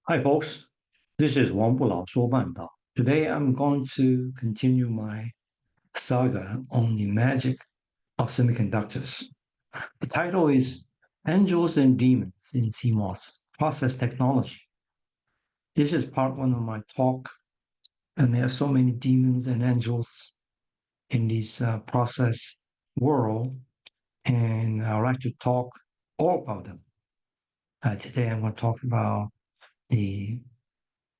Hi, folks. This is 王不老说半岛. Today, I'm going to continue my saga on the magic of semiconductors. The title is Angels and Demons in CMOS Process Technology. This is part one of my talk, and there are so many demons and angels in this process world, and I'd like to talk all about them. Today, I'm going to talk about the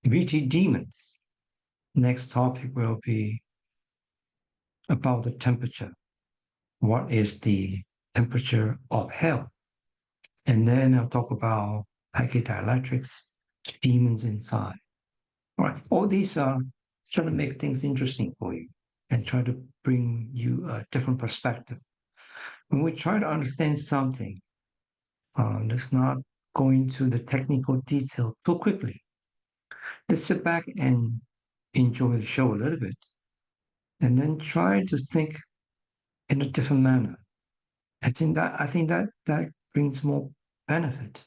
VT demons. Next topic will be about the temperature. What is the temperature of hell? And then I'll talk about packet dielectrics, demons inside. All right. All these are trying to make things interesting for you and try to bring you a different perspective. When we try to understand something, let's not go into the technical detail too quickly. Let's sit back and enjoy the show a little bit and then try to think in a different manner. I think that brings more benefit.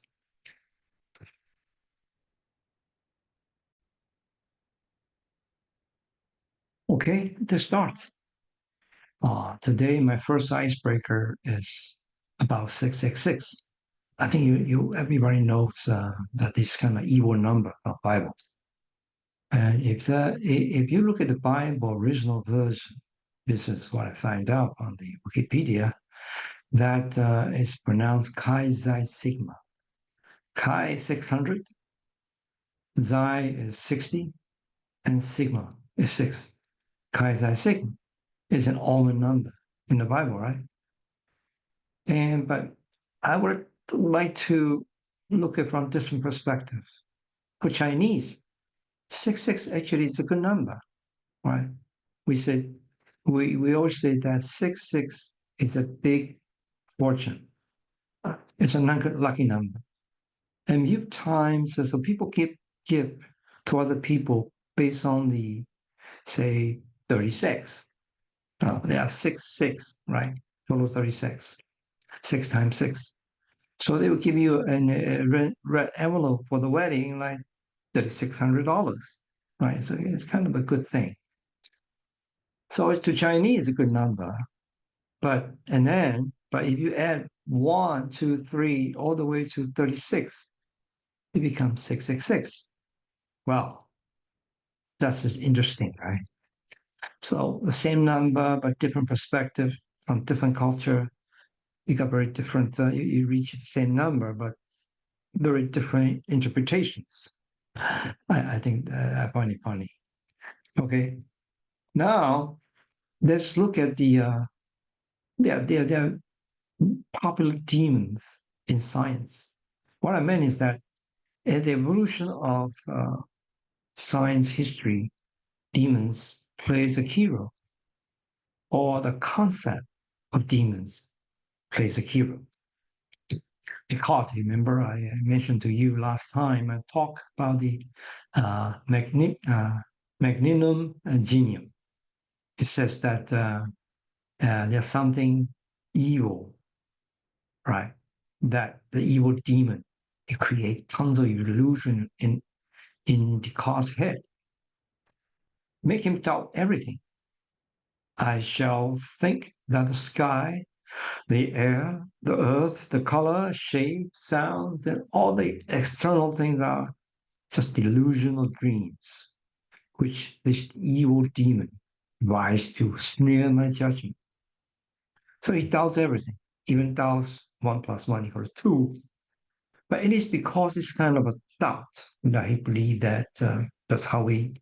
Okay, to start. Today my first icebreaker is about 666. I think you everybody knows that this kind of evil number of Bible. And if you look at the Bible original version, this is what I find out on the Wikipedia, that is pronounced Chi Xi Sigma. Chi is 600, Xi is 60, and Sigma is 6. Chi Xi Sigma is an almond number in the Bible, right? But I would like to look at it from different perspective. For Chinese, 66 actually is a good number, right? We say we always say that 66 is a big fortune. It's a lucky number. And you times so people give to other people based on the say 36. They are 6, right? Total 36. 6 times 6. So they will give you a red envelope for the wedding, like $3,600, right? So it's kind of a good thing. So it's to Chinese a good number, but if you add 1, 2, 3, all the way to 36, it becomes 666. Wow, that's just interesting, right? So the same number but different perspective from different culture. You got very different. You reach the same number, but very different interpretations. I think I find it funny. Okay, now let's look at the popular demons in science. What I meant is that in the evolution of science history, demons plays a key role, or the concept of demons plays a key role. Because remember, I mentioned to you last time, I talked about the magnum genium. It says that there's something evil, right? That the evil demon, it creates tons of illusion in the cause head, make him doubt everything. I shall think that the sky, the air, the earth, the color, shape, sounds, and all the external things are just delusional dreams, which this evil demon tries to snare my judgment. So he doubts everything, even doubts 1 + 1 = 2. But it is because it's kind of a doubt that he believed that that's how we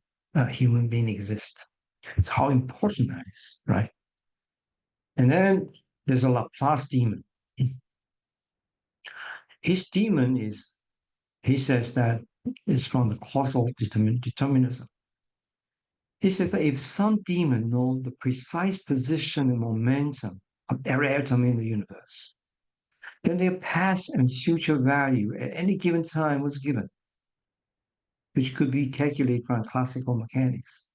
human being exist. It's how important that is, right? And then there's a Laplace demon. His demon is, he says that is from the causal determinism. He says that if some demon knows the precise position and momentum of every atom in the universe, then their past and future value at any given time was given, which could be calculated from classical mechanics.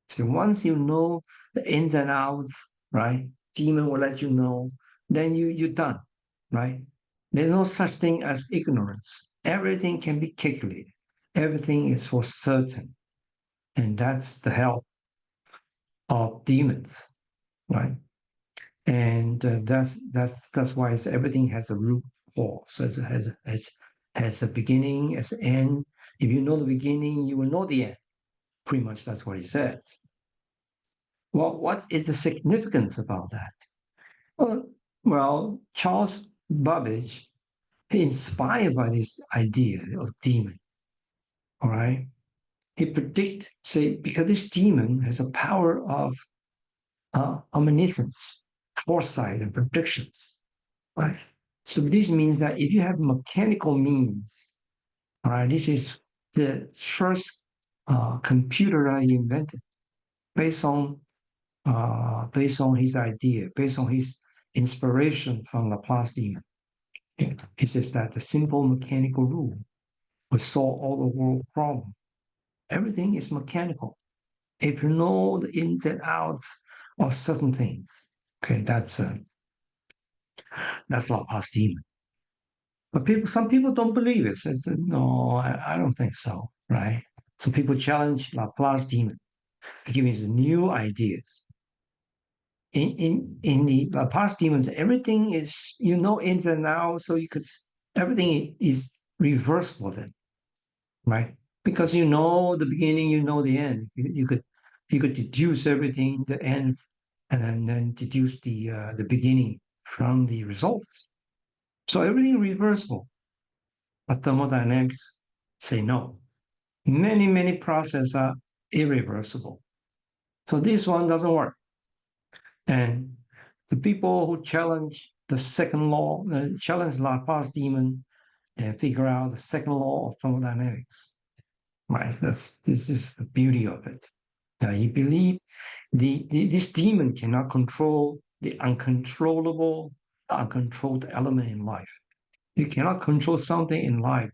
So once you know the ins and outs, right? Demon will let you know, then you're done, right? There's no such thing as ignorance. Everything can be calculated. everything is for certain, and that's the help of demons, right? And that's why everything has a root cause. So it has a beginning, as an end. If you know the beginning, you will know the end. Pretty much that's what he says. Well, what is the significance about that? Well, Charles Babbage, he inspired by this idea of demon. All right, he predict, say, because this demon has a power of omniscience, foresight, and predictions. Right. So this means that if you have mechanical means, all right, this is the first computer that he invented based on based on his idea, based on his inspiration from Laplace demon. He says that the simple mechanical rule will solve all the world problems. Everything is mechanical. If you know the ins and outs of certain things, okay, that's Laplace demon. But some people don't believe it. Says, no, I don't think so, right? So people challenge Laplace demon, giving us new ideas. In the Laplace demons, everything is ins and outs, so everything is reversible then, right? Because you know the beginning, you know the end. You could deduce everything, the end, and then deduce the beginning from the results. So everything reversible. But thermodynamics say no. Many processes are irreversible. So this one doesn't work. And the people who challenge the second law, challenge Laplace demon, and figure out the second law of thermodynamics. Right? This is the beauty of it. He believed this demon cannot control the uncontrolled element in life. You cannot control something in life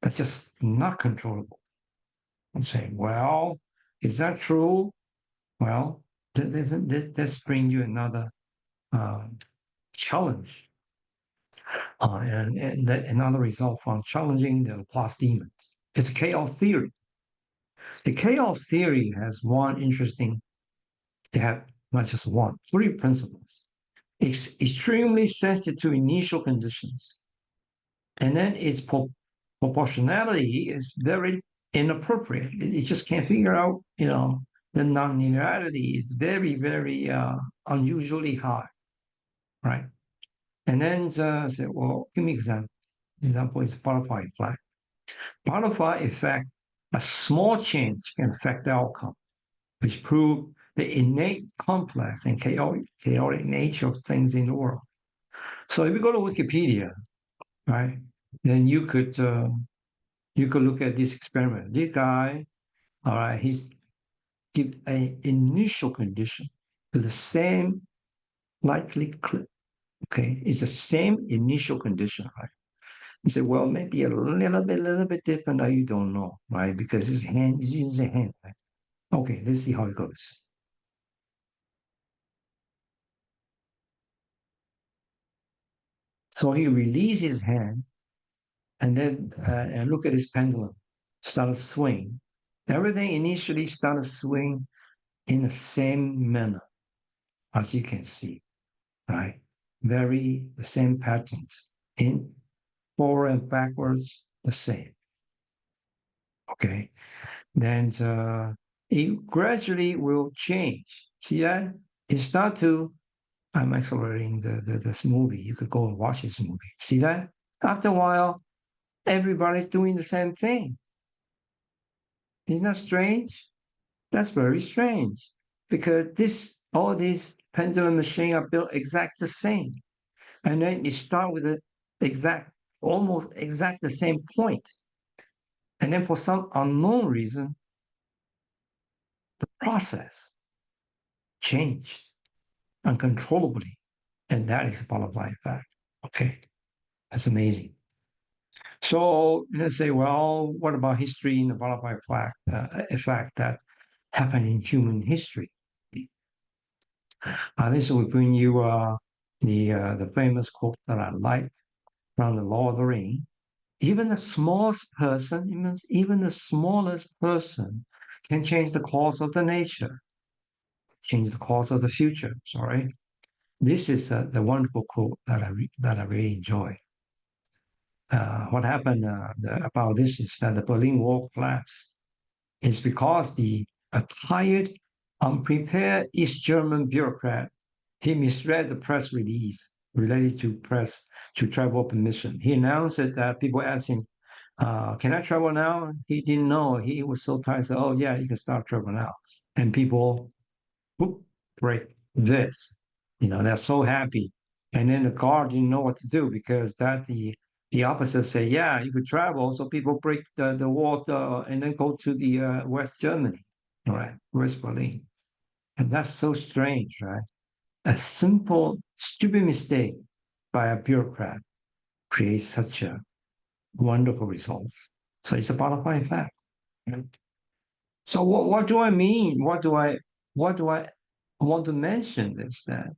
that's just not controllable. And say, well, is that true? Well, this bring you another uh, challenge, and another result from challenging the Laplace demons. It's chaos theory. The chaos theory has one interesting, they have not just one, three principles. It's extremely sensitive to initial conditions. And then its proportionality is very inappropriate. It just can't figure out, the nonlinearity is very unusually high, right? And then say, well, give me an example. Example is butterfly effect. Butterfly effect, a small change can affect the outcome, which prove the innate complex and chaotic nature of things in the world. So if you go to Wikipedia, right, then you could look at this experiment. This guy, all right, he's give an initial condition to the same likely clip. Okay, it's the same initial condition, right? He said, well, maybe a little bit different. You don't know, right? Because his hand, he's using his hand, right? Okay, let's see how it goes. So he released his hand and then and look at his pendulum, started swing. Everything initially started swing in the same manner, as you can see, right? Very the same patterns in forward and backwards, the same. Okay, then it gradually will change. See that? It start to. I'm accelerating this movie. You could go and watch this movie. See that? After a while, everybody's doing the same thing. Isn't that strange? That's very strange because all these pendulum machines are built exact the same, and then you start with the exact, almost exact the same point, and then for some unknown reason, the process changed uncontrollably, and that is a butterfly effect. Okay, that's amazing. So let's say, well, what about history in the butterfly effect that happened in human history? This will bring you the famous quote that I like from the Lord of the Ring. even the smallest person, even the smallest person can change the course of the nature, change the course of the future. Sorry. This is the wonderful quote that that I really enjoy. What happened about this is that the Berlin Wall collapsed. It's because a tired, unprepared East German bureaucrat he misread the press release related to travel permission. He announced it that people asked him, "Can I travel now?" He didn't know. He was so tired. So, oh yeah, you can start travel now. And people whoop, break this. They're so happy. And then the guard didn't know what to do because the opposite say, yeah, you could travel. So people break the wall and then go to the West Germany, all right, West Berlin. And that's so strange, right? A simple, stupid mistake by a bureaucrat creates such a wonderful result. So it's a butterfly effect. Right? So what do I mean? What do I want to mention is that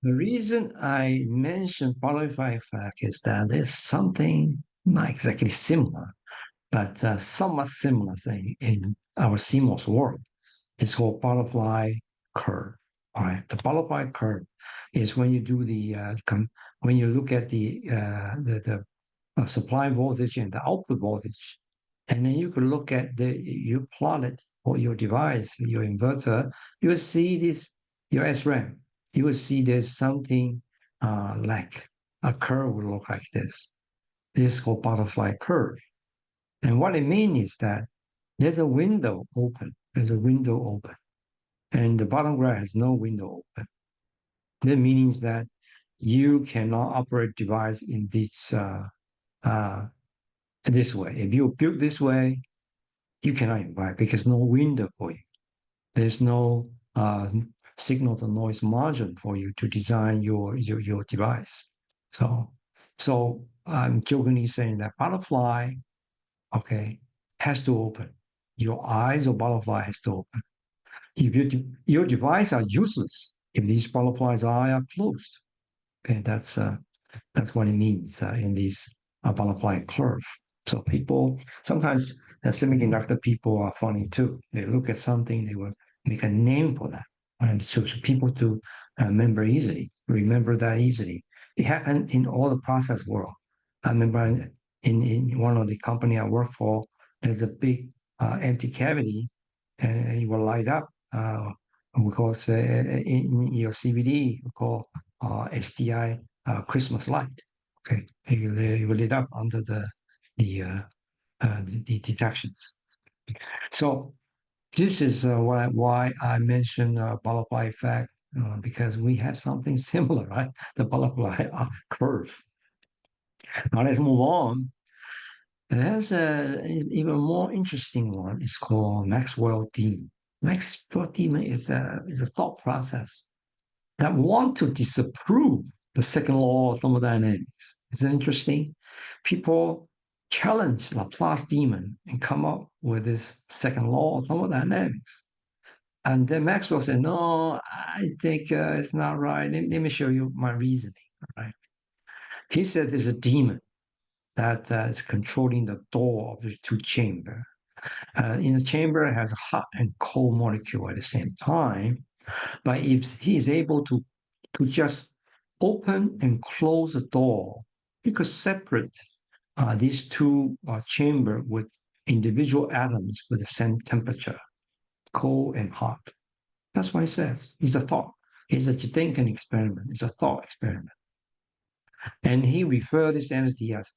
the reason I mentioned butterfly effect is that there's something not exactly similar, but somewhat similar thing in our CMOS world. It's called butterfly curve. All right, the butterfly curve is when you do when you look at the supply voltage and the output voltage, and then you could look at you plot it for your device, your inverter. You will see this your SRAM. You will see there's something like a curve will look like this. This is called butterfly curve. And what it means is that there's a window open. There's a window open and the bottom graph has no window open. That means that you cannot operate device in uh, this way. If you build this way, you cannot invite because no window for you. There's no signal to noise margin for you to design your device. So so I'm jokingly saying that butterfly, okay, has to open. Your eyes or butterfly has to open. If your device are useless, if these butterflies are closed, okay, that's what it means in this butterfly curve. So people sometimes semiconductor people are funny too. They look at something, they will make a name for that, and so people to remember that easily. It happened in all the process world. I remember in one of the company I work for, there's a big empty cavity, and it will light up. Because in your CVD, we call SDI Christmas light. Okay, you lit up under the the detections. So this is why I mentioned butterfly effect because we have something similar, right? The butterfly curve. Now let's move on. There's even more interesting one. It's called Maxwell demon. Maxwell demon is a thought process that want to disapprove the second law of thermodynamics. Isn't it interesting? People challenge Laplace demon and come up with this second law of thermodynamics. And then Maxwell said, no, I think it's not right. Let me show you my reasoning. All right. He said there's a demon that is controlling the door of the two chamber. In the chamber, it has a hot and cold molecule at the same time. But if he is able to just open and close the door, he could separate these two chambers with individual atoms with the same temperature, cold and hot. That's what he says. It's a thought. It's a thinking experiment. It's a thought experiment. And he referred this entity as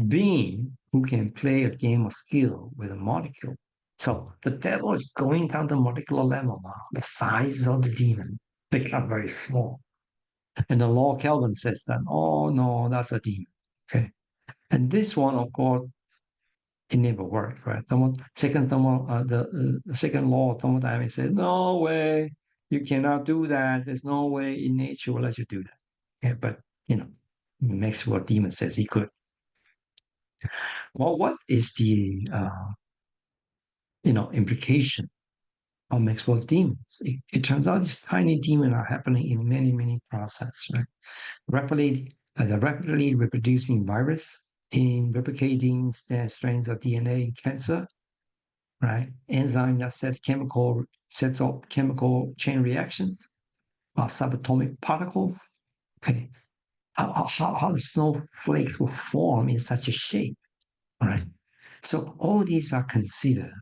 being who can play a game of skill with a molecule. So the devil is going down the molecular level now. The size of the demon become very small. And the law Kelvin says that, oh no, that's a demon. Okay. And this one, of course, it never worked, right? The second law of thermodynamics says, no way, you cannot do that. There's no way in nature will let you do that. Yeah, but Maxwell demon says he could. Well, what is the implication of Maxwell demons. It turns out these tiny demons are happening in many, many processes, right? The rapidly reproducing virus in replicating strains of DNA in cancer, right? Enzyme that sets up chemical chain reactions, subatomic particles. Okay, how the snowflakes will form in such a shape, right? So all these are considered.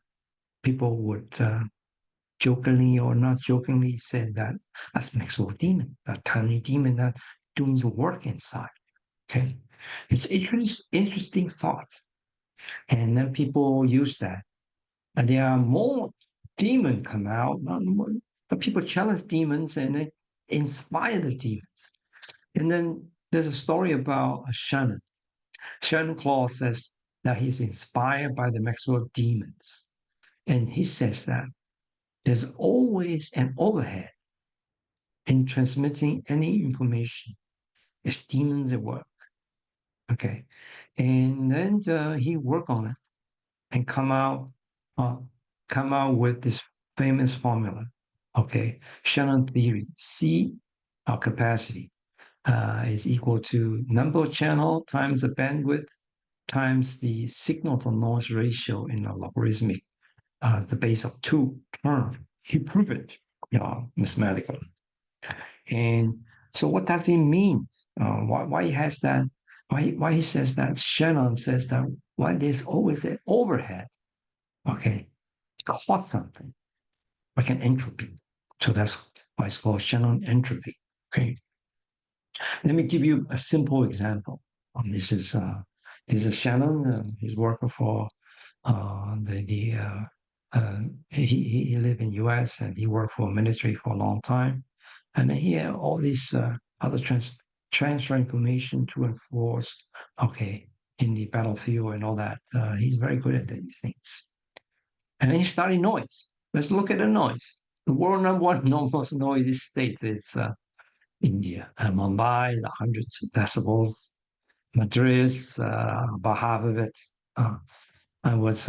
People would jokingly or not jokingly say that that's Maxwell demon, that tiny demon that doing the work inside. Okay, it's interesting thought, and then people use that, and there are more demons come out. Not more, but people challenge demons and they inspire the demons. And then there's a story about Shannon. Shannon Claus says that he's inspired by the Maxwell demons, and he says that there's always an overhead in transmitting any information. It's demons at work. Okay, and then he worked on it and uh, come out with this famous formula. Okay, Shannon theory: C, our capacity, is equal to number of channel times the bandwidth times the signal to noise ratio in a logarithmic, the base of 2 term. He proved it, mathematically. And so, what does it mean? Why he has that? Why he says that? Shannon says that why there's always an overhead. Okay, cause something like an entropy. So that's why it's called Shannon entropy. Okay, let me give you a simple example. This is Shannon. He's working for the he lived in U.S. and he worked for military for a long time, and he had all these other transfer information to enforce. Okay, in the battlefield and all that. He's very good at these things. And then he studied noise. Let's look at the noise. The world number one most noisy state is India. Mumbai, the hundreds of decibels. Madrid, about half of it. I was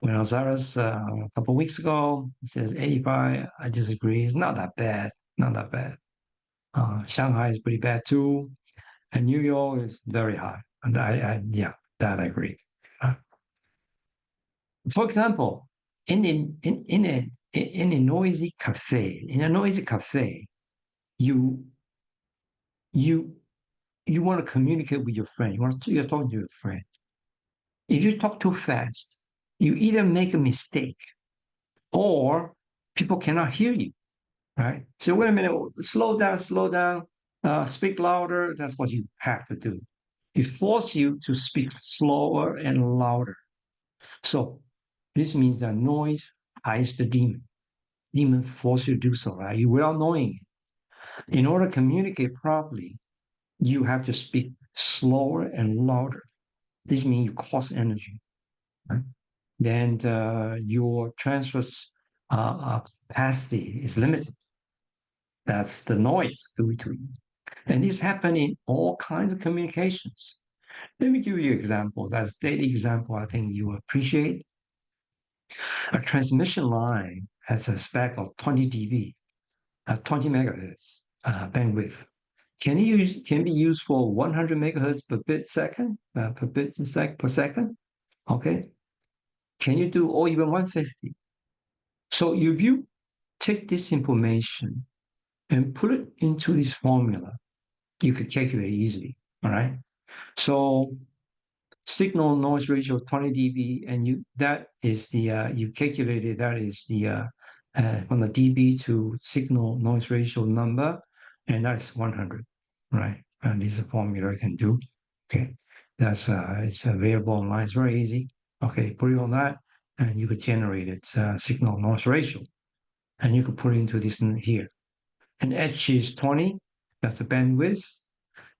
Buenos Aires a couple of weeks ago. It says 85. I disagree. It's not that bad. Not that bad. Shanghai is pretty bad too, and New York is very high. And yeah, that I agree. Uh, for example, in a noisy cafe, you you you want to communicate with your friend. You're talking to your friend. If you talk too fast, you either make a mistake or people cannot hear you, right? So wait a minute, slow down, speak louder. That's what you have to do. It forces you to speak slower and louder. So this means that noise hides the demon. Demon force you to do so, right? You without knowing it. In order to communicate properly, you have to speak slower and louder. This means you cost energy, right? Then your transfer capacity is limited. That's the noise between. And this happens in all kinds of communications. Let me give you an example. That's a daily example I think you appreciate. A transmission line has a spec of 20 dB, 20 megahertz bandwidth. Can be used for 100 megahertz per bit second, per second? Okay. Can you do or even 150? So if you take this information and put it into this formula, you could calculate easily. All right. So signal noise ratio 20 dB, and that is the you calculated that is the from the dB to signal noise ratio number, and that is 100, right? And this is a formula you can do. Okay, that's it's available online. It's very easy. Okay, put it on that, and you could generate its signal noise ratio, and you could put it into this in here. And H is 20. That's the bandwidth.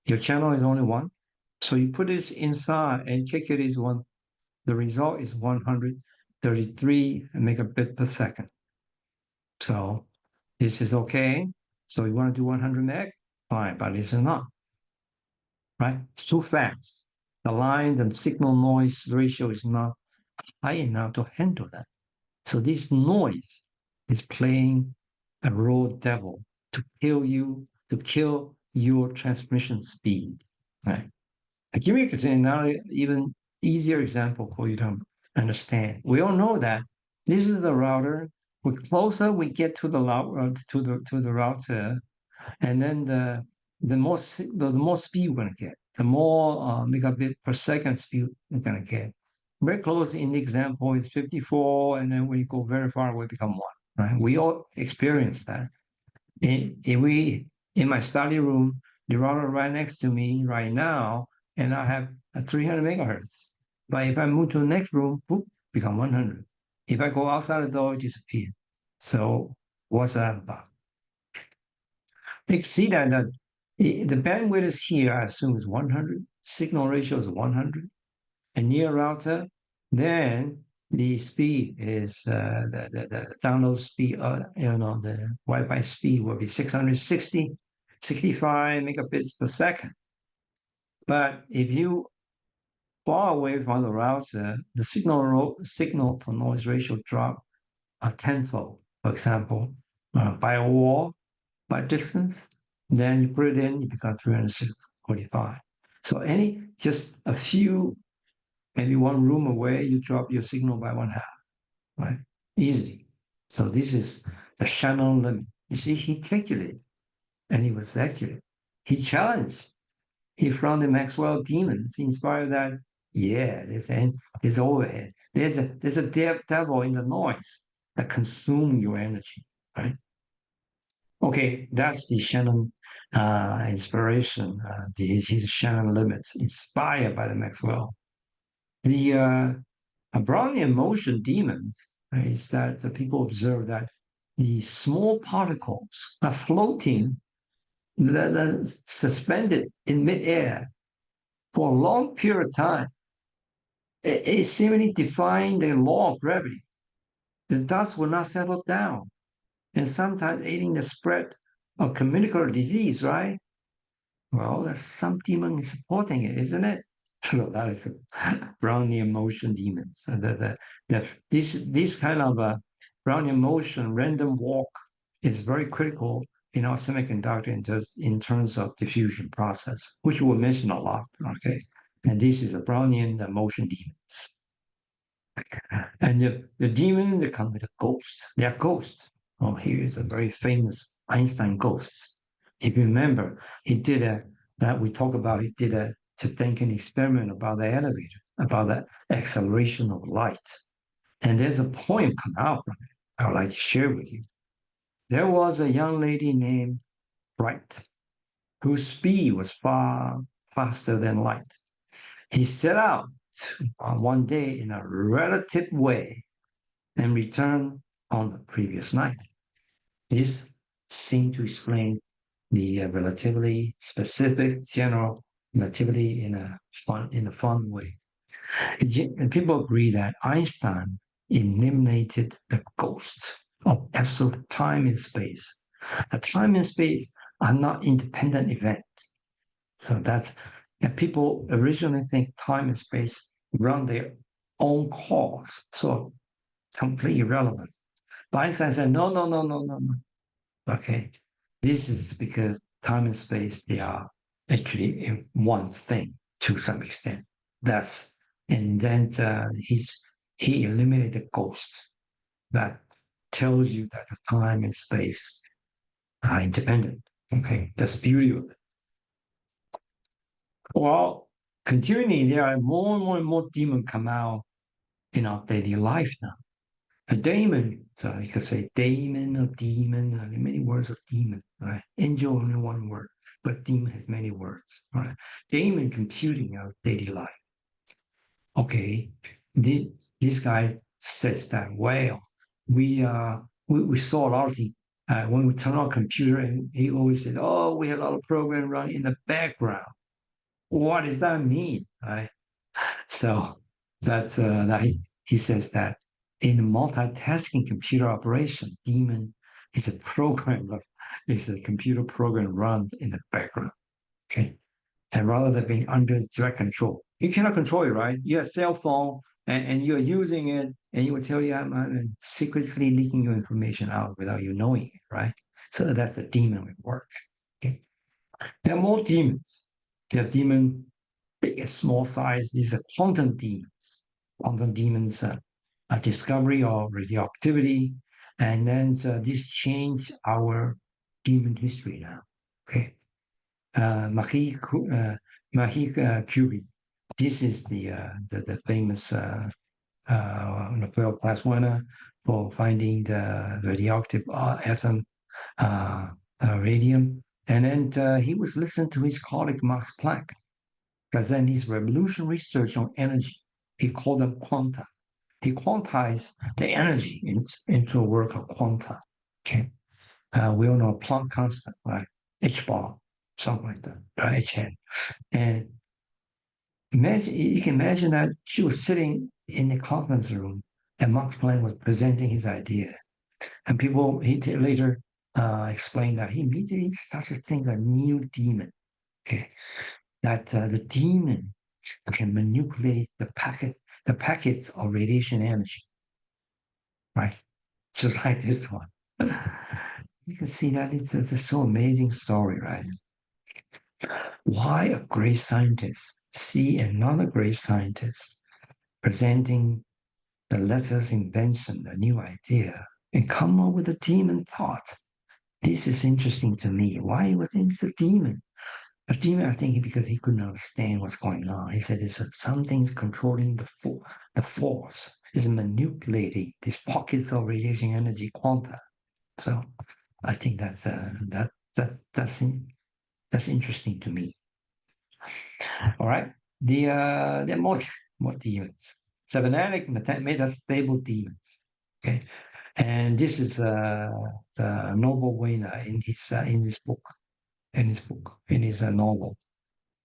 Your channel is only one. So you put this inside and calculate this one. The result is 133 megabit per second. So this is okay. So you want to do 100 meg? Fine, but this is not, right? It's too fast. The line and signal noise ratio is not high enough to handle that. So this noise is playing a raw devil to kill you, to kill your transmission speed. Right? I give you another even easier example for you to understand. We all know that this is the router. The closer we get to the router, and then the more speed we're gonna get, the more megabit per second speed we're gonna get. Very close in the example is 54, and then when you go very far away, become one. Right? We all experience that. In my study room, the router right next to me right now, and I have a 300 megahertz. But if I move to the next room, boop, become 100. If I go outside the door, it disappears. So what's that about? You can see that the bandwidth is here, I assume is 100. Signal ratio is 100. And near router, then the speed is the download speed, the Wi-Fi speed will be 65 megabits per second. But if you far away from the router, the signal to noise ratio drop a tenfold. For example, by a wall, by distance, then you put it in, you become 345. So just a few, maybe one room away, you drop your signal by one half, right? Easily. So this is the Shannon limit. You see, he calculated and he was accurate. He challenged. He found the Maxwell demons. He inspired that, yeah, there's overhead. There's a devil in the noise that consume your energy, right? Okay, that's the Shannon inspiration, his Shannon limits, inspired by the Maxwell. The Brownian motion demons is that the people observe that the small particles are floating, that are suspended in midair for a long period of time. It seemingly defying the law of gravity. The dust will not settle down, and sometimes aiding the spread of communicable disease, right? Well, there's some demon supporting it, isn't it? So that is Brownian motion demons. This kind of Brownian motion random walk is very critical in our semiconductor in terms of diffusion process, which we'll mention a lot. Okay, and this is a Brownian motion demons. And the demons, they come with a ghost. They are ghosts. Oh, here is a very famous Einstein ghost. If you remember, he did he did a to think an experiment about the elevator, about the acceleration of light. And there's a poem come out from it I would like to share with you. There was a young lady named Bright, whose speed was far faster than light. He set out one day in a relative way and returned on the previous night. This seemed to explain the relatively specific general relativity in a fun way. And people agree that Einstein eliminated the ghost of absolute time and space. The time and space are not independent events. So and people originally think time and space run their own course, so completely irrelevant. But Einstein said, no, no, no, no, no, no. Okay, this is because time and space, they are actually in one thing to some extent. And then he eliminated the ghost that tells you that the time and space are independent. Okay, that's the beauty of it. Well, continuing, there are more and more and more demons come out in our daily life now. A daemon, so you could say daemon or demon, there are many words of demon, right? Angel only one word, but demon has many words, right? Daemon computing our daily life. Okay, this guy says that, well, we saw a lot of things. When we turn on a computer, and he always said, oh, we have a lot of program running in the background. What does that mean, right? So he says that in multitasking computer operation, daemon is a program is a computer program run in the background. Okay. And rather than being under direct control, you cannot control it, right? You have cell phone and you're using it, and you will tell you, I'm secretly leaking your information out without you knowing it, right? So that's the demon at work. Okay. There are more demons. There are demon big and small size. These are quantum demons. Quantum demons are discovery of radioactivity, and then this changed our demon history now. Okay, Marie Curie. This is the famous Nobel Prize winner for finding the radioactive atom, uh, radium. And then he was listening to his colleague Max Planck present his revolutionary research on energy. He called them quanta. He quantized the energy into a work of quanta. Okay. We all know Planck constant, right? H bar, something like that, right? H hat. And imagine, you can imagine that she was sitting in the conference room and Max Planck was presenting his idea. And people, later explained that he immediately started to think a new demon. Okay. That the demon can manipulate the packets of radiation energy, right? Just like this one. You can see that it's a so amazing story, right? Why a great scientist see another great scientist presenting the latest invention, a new idea, and come up with a demon thought? This is interesting to me. Why was it a demon? A demon, I think, because he couldn't understand what's going on. He said it's something's controlling the force, is manipulating these pockets of radiation energy quanta. So I think that's interesting to me. All right, the more demons, cybernetic metastable demons. Okay, and this is the Nobel winner in his book, in his novel.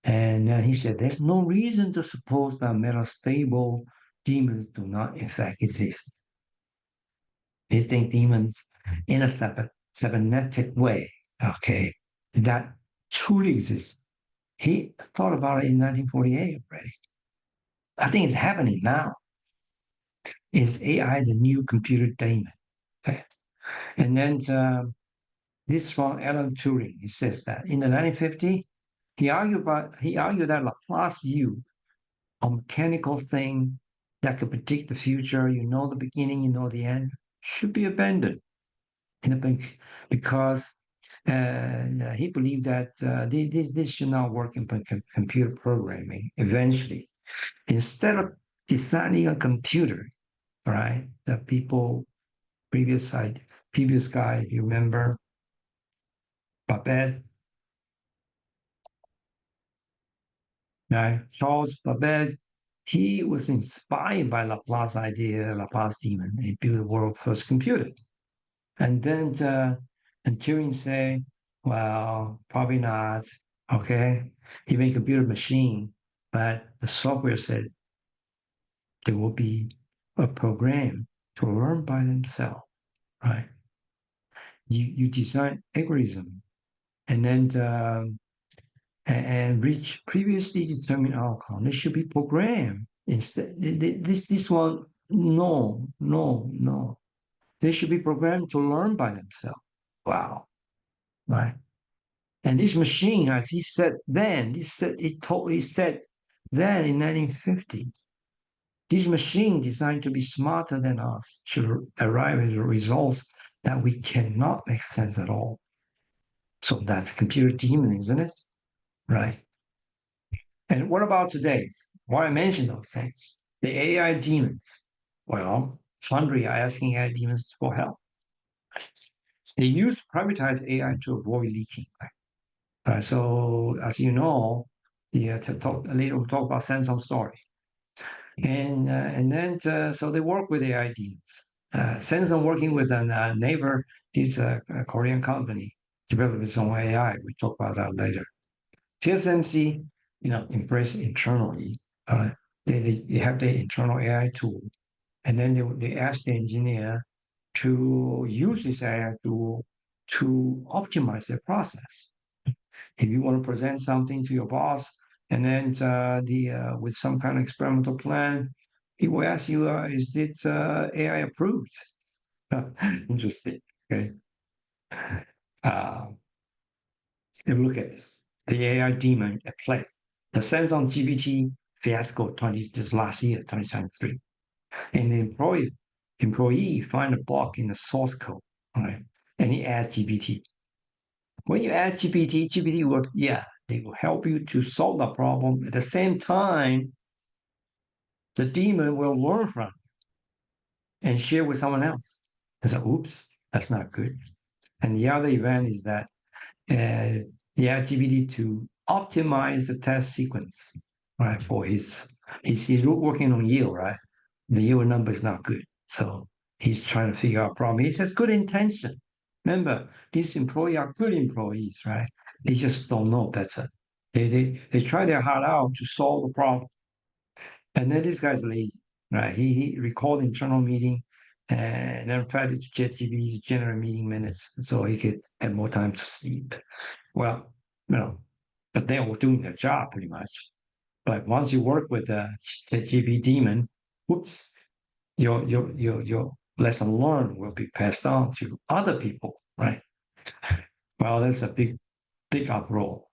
And he said, there's no reason to suppose that metastable demons do not, in fact, exist. He think demons in a cybernetic way, okay, that truly exist. He thought about it in 1948 already. I think it's happening now. Is AI the new computer demon? Okay. And then this from Alan Turing. He says that in the 1950s, he argued that Laplace view a mechanical thing that could predict the future, you know the beginning, you know the end, should be abandoned in a bank because he believed that this should not work in computer programming eventually. Instead of designing a computer, right, the people, previous side, previous guy, if you remember, Babette, right, Charles Babette, he was inspired by Laplace's idea, Laplace demon, and built the world's first computer. And then and Turing say, well, probably not. Okay. He made a computer machine, but the software said there will be a program to learn by themselves, right? You design algorithm and then and reach previously determined outcome. They should be programmed. Instead, this one, no, no, no. They should be programmed to learn by themselves. Wow, right? And this machine, as he said then, he said then in 1950, this machine designed to be smarter than us should arrive at results that we cannot make sense at all. So that's a computer demon, isn't it? Right. And what about today's? Why I mentioned those things? The AI demons. Well, Foundry are asking AI demons for help. They use privatized AI to avoid leaking. So as you know, later we'll talk about Samsung story. And then so they work with AI demons. Samsung working with a neighbor, this Korean company, developed its own AI. We talk about that later. TSMC, embrace internally. They have their internal AI tool, and then they ask the engineer to use this AI tool to optimize their process. If you want to present something to your boss, and then with some kind of experimental plan, he will ask you, is it AI approved? Interesting. Okay. Uh, look at this. The AI demon at play. The Samsung GPT fiasco just last year, 2023. And the employee find a bug in the source code, all right? And he adds GPT. When you add GPT will, yeah, they will help you to solve the problem. At the same time, the demon will learn from it and share with someone else. And so, oops, that's not good. And the other event is that he has GPT to optimize the test sequence, right? For he's working on yield, right? The yield number is not good, so he's trying to figure out problem. He has good intention. Remember, these employees are good employees, right? They just don't know better. They try their heart out to solve the problem, and then this guy's lazy, right? He recalled internal meeting and then tried to ChatGPT to generate meeting minutes so he could have more time to sleep. Well, but they were doing their job pretty much. But once you work with the GB demon, whoops, your lesson learned will be passed on to other people, right? Well, that's a big uproar.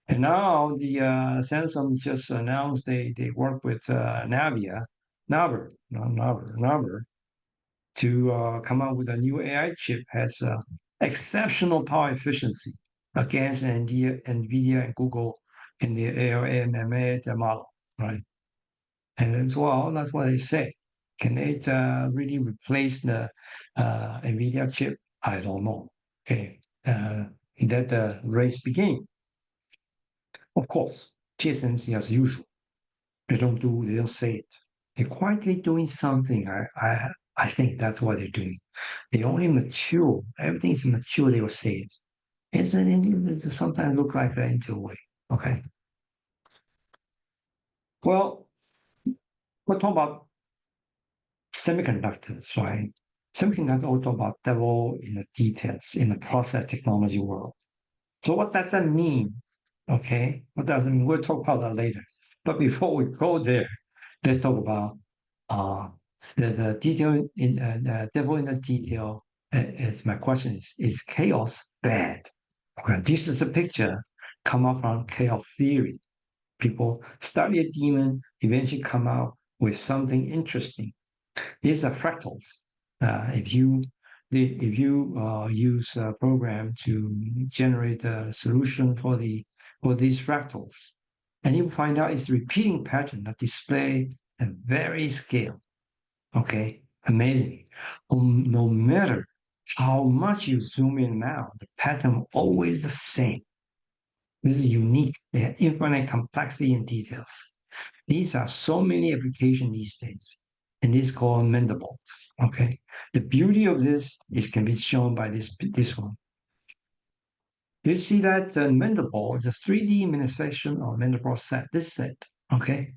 And now the Samsung just announced they work with Naver to come up with a new AI chip has exceptional power efficiency against NVIDIA and Google in the ALMMA model, right? And as well, that's what they say. Can it really replace the NVIDIA chip? I don't know. Okay, let the race begin. Of course, TSMC as usual. They don't say it. They're quietly doing something. I think that's what they're doing. They only mature. Everything is mature, they will say it. It sometimes look like that into a way. Okay. Well, we'll talk about semiconductors, right? Semiconductors all talk about devil in the details in the process technology world. So what does that mean? Okay. What does it mean? We'll talk about that later. But before we go there, let's talk about uh, the detail in devil in the detail. Is my question is chaos bad? Okay, this is a picture come up from chaos theory. People study a demon, eventually come out with something interesting. These are fractals. If you use a program to generate a solution for these fractals, and you find out it's repeating pattern that display at very scale. Okay, amazing. No matter how much you zoom in now, the pattern always the same. This is unique. They have infinite complexity and details. These are so many applications these days, and this is called Mandelbrot. Okay, the beauty of this is can be shown by this one. You see that Mandelbrot is a 3D manifestation of Mandelbrot set. This set, okay.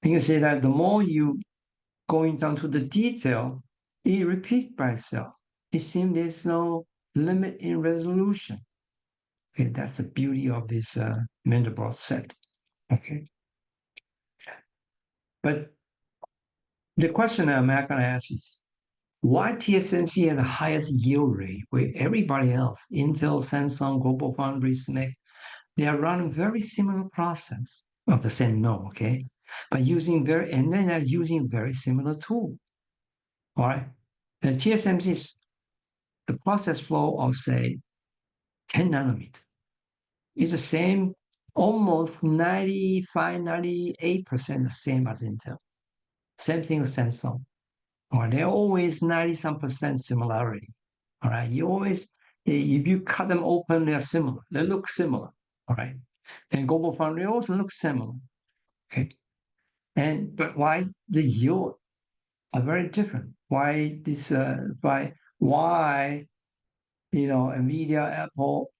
And you see that the more you going down to the detail, it repeats by itself. It seems there's no limit in resolution. Okay, that's the beauty of this Mandelbrot set. Okay, but the question I'm going to ask is, why TSMC has the highest yield rate where everybody else, Intel, Samsung, Global Foundries, SMIC, they are running very similar process of the same node, okay? But and then they're using very similar tool, all right? And TSMC's the process flow of say 10 nanometer is the same, almost 95, 98% the same as Intel. Same thing with Samsung. All right, they're always 90 some percent similarity. All right, you always, if you cut them open, they're similar. They look similar. All right, and Global Foundry also looks similar. Okay, but why the yield are very different? Why this? Why Nvidia, Apple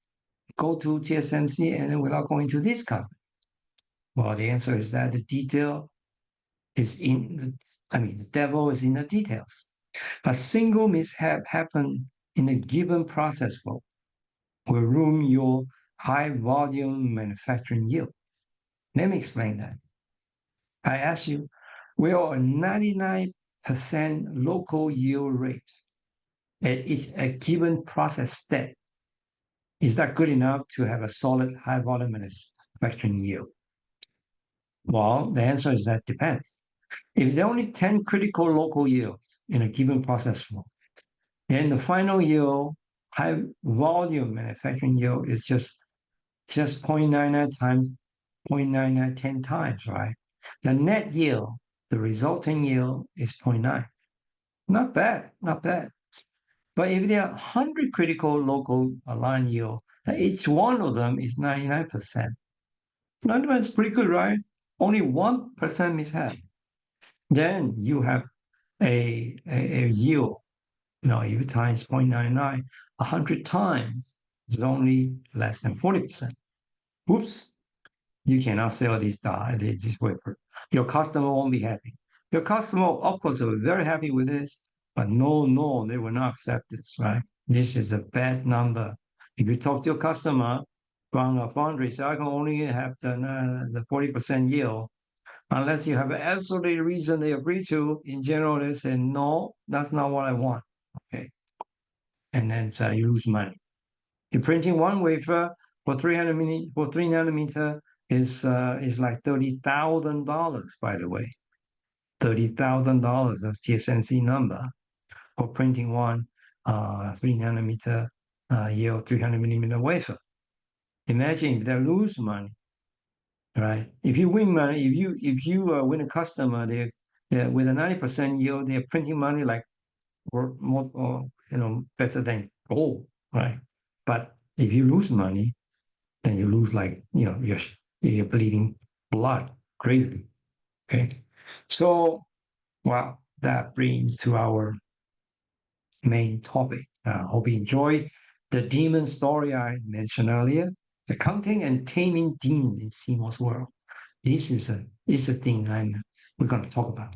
go to TSMC and then without going to this company? Well, the answer is that the detail is the devil is in the details. A single mishap happened in a given process flow will ruin your high volume manufacturing yield. Let me explain that. I ask you, Well, a 99% local yield rate at each a given process step, is that good enough to have a solid high volume manufacturing yield? Well, the answer is that depends. If there are only 10 critical local yields in a given process flow, then the final yield, high volume manufacturing yield is just 0.99 times 0.99 10 times, right? The net yield, the resulting yield is zero point 0.9. Not bad, not bad. But if there are 100 critical local line yield, each one of them is 99%. 99 is pretty good, right? Only 1% mishap. Then you have a yield, if you times 0.99, 100 times is only less than 40%. Whoops, you cannot sell this wafer. Your customer won't be happy. Your customer, of course, will be very happy with this, but no, they will not accept this, right? This is a bad number. If you talk to your customer from a foundry, say, I can only have the 40% yield, unless you have an absolute reason they agree to. In general, they say, no, that's not what I want. Okay. And then you lose money. You're printing one wafer for 3 nanometer is like $30,000, by the way. $30,000, that's TSMC number for printing one 3 nanometer yield 300 millimeter wafer. Imagine if they lose money, right? If you win money, if you win a customer, they with a 90% yield, they're printing money like more better than gold, right? But if you lose money, then you lose like you're bleeding blood crazily. Okay, so well, that brings to our main topic. Hope you enjoy the demon story I mentioned earlier, the counting and taming demon in CMOS world. This is a thing we're going to talk about.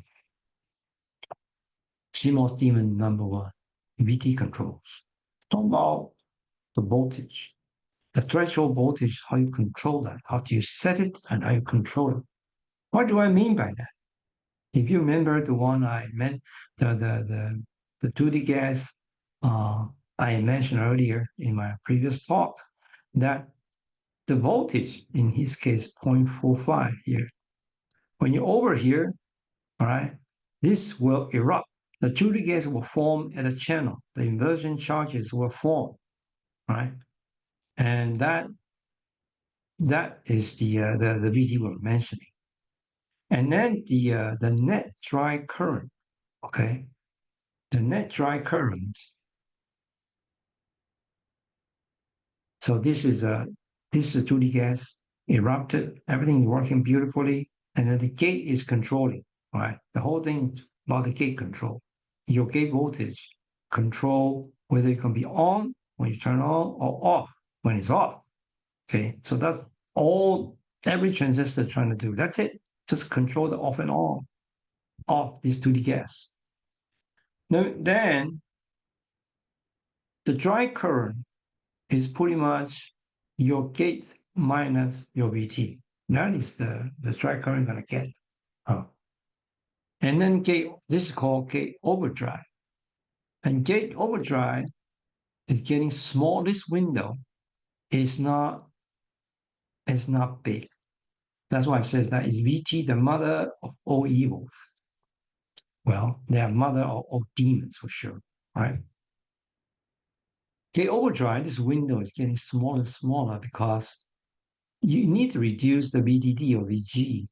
CMOS demon number one, VT controls. Talk about the voltage, the threshold voltage, how you control that, how do you set it, and how you control it. What do I mean by that? If you remember the one I meant, the 2D gas I mentioned earlier in my previous talk, that the voltage in his case 0.45 here. When you're over here, all right, this will erupt. The 2D gas will form at a channel. The inversion charges will form, right? And that is the VT we're mentioning. And then the net dry current, okay? The net dry current. So this is 2D gas erupted. Everything is working beautifully, and then the gate is controlling. Right, the whole thing is about the gate control. Your gate voltage control whether it can be on when you turn on or off when it's off. Okay, so that's all every transistor trying to do. That's it. Just control the off and on of this 2D gas. Now, then the dry current is pretty much your gate minus your VT. That is the dry current going to get. And then this is called gate overdrive. And gate overdrive is getting small. This window is not big. That's why it says that is VT the mother of all evils. Well, they are mother of all demons for sure, right? Gate overdrive, this window is getting smaller and smaller because you need to reduce the VDD or VG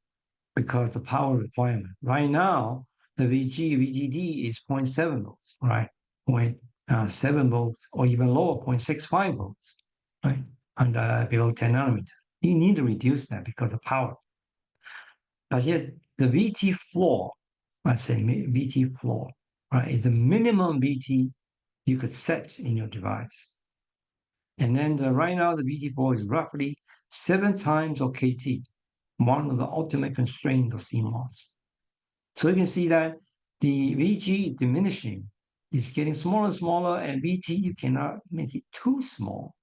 because the power requirement. Right now, the VGD is 0.7 volts, right? 0.7 volts or even lower, 0.65 volts, right? And below 10 nanometer. You need to reduce that because of power. But yet the VT floor, I say VT floor, right, is the minimum VT you could set in your device. And then right now the VT floor is roughly 7 times of KT, one of the ultimate constraints of CMOS. So you can see that the VG diminishing is getting smaller and smaller, and VT, you cannot make it too small.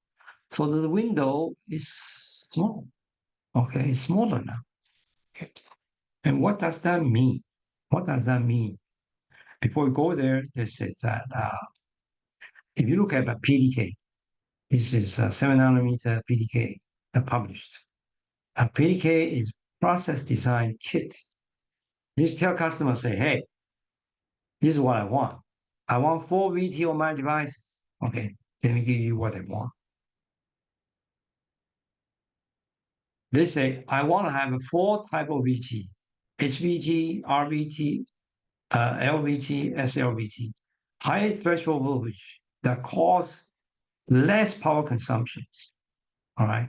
So the window is small. Okay, it's smaller now. Okay. And what does that mean? What does that mean? Before we go there, they said that if you look at a PDK, this is a 7 nanometer PDK published. A PDK is process design kit. This tell customers, say, hey, this is what I want. I want 4 VT on my devices. Okay, let me give you what I want. They say, I want to have a 4 type of VT, HVT, RVT, LVT, SLVT, high threshold voltage that cause less power consumptions. All right.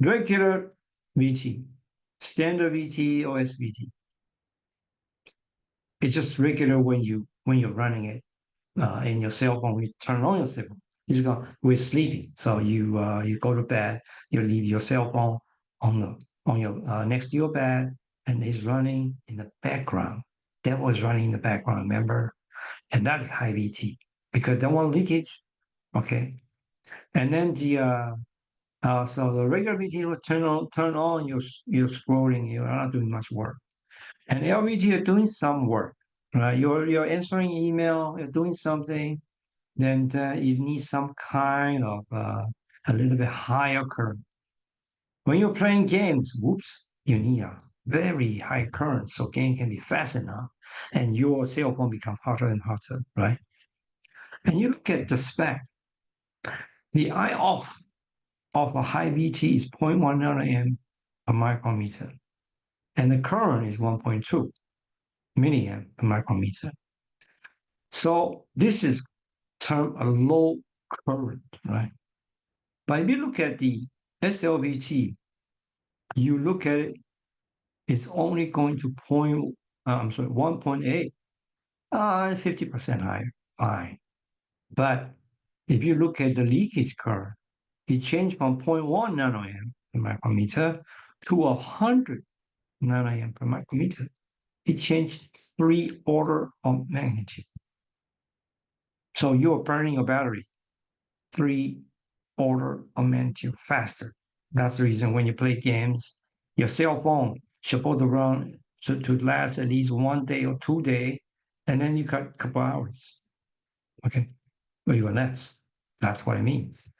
Regular VT, standard VT or SVT. It's just regular when you're running it in your cell phone. You turn on your cell phone. You just go. We're sleeping, so you go to bed. You leave your cell phone on your next to your bed, and it's running in the background. That was running in the background. Remember, and that is high VT because they want leakage. Okay, and then so the regular VT will turn on. You're scrolling. You're not doing much work. And LVT, you're doing some work, right? You're answering email. You're doing something. Then you need some kind of a little bit higher current. When you're playing games, whoops, you need a very high current so game can be fast enough, and your cell phone become hotter and hotter, right? And you look at the spec. The I off of a high VT is zero point 0.1 nanoamp per micrometer, and the current is 1.2 milliamp per micrometer. So this is termed a low current, right? But if you look at the SLVT, you look at it, it's only going to 1.8, 50% higher, fine. But if you look at the leakage curve, it changed from 0.1 nanoamp per micrometer to 100 nanoamp per micrometer. It changed 3 order of magnitude. So you're burning a battery 3 order of magnitude faster. That's the reason when you play games, your cell phone supposed to run to last at least 1 day or 2 days, and then you cut a couple hours. Okay, or even less. That's what it means.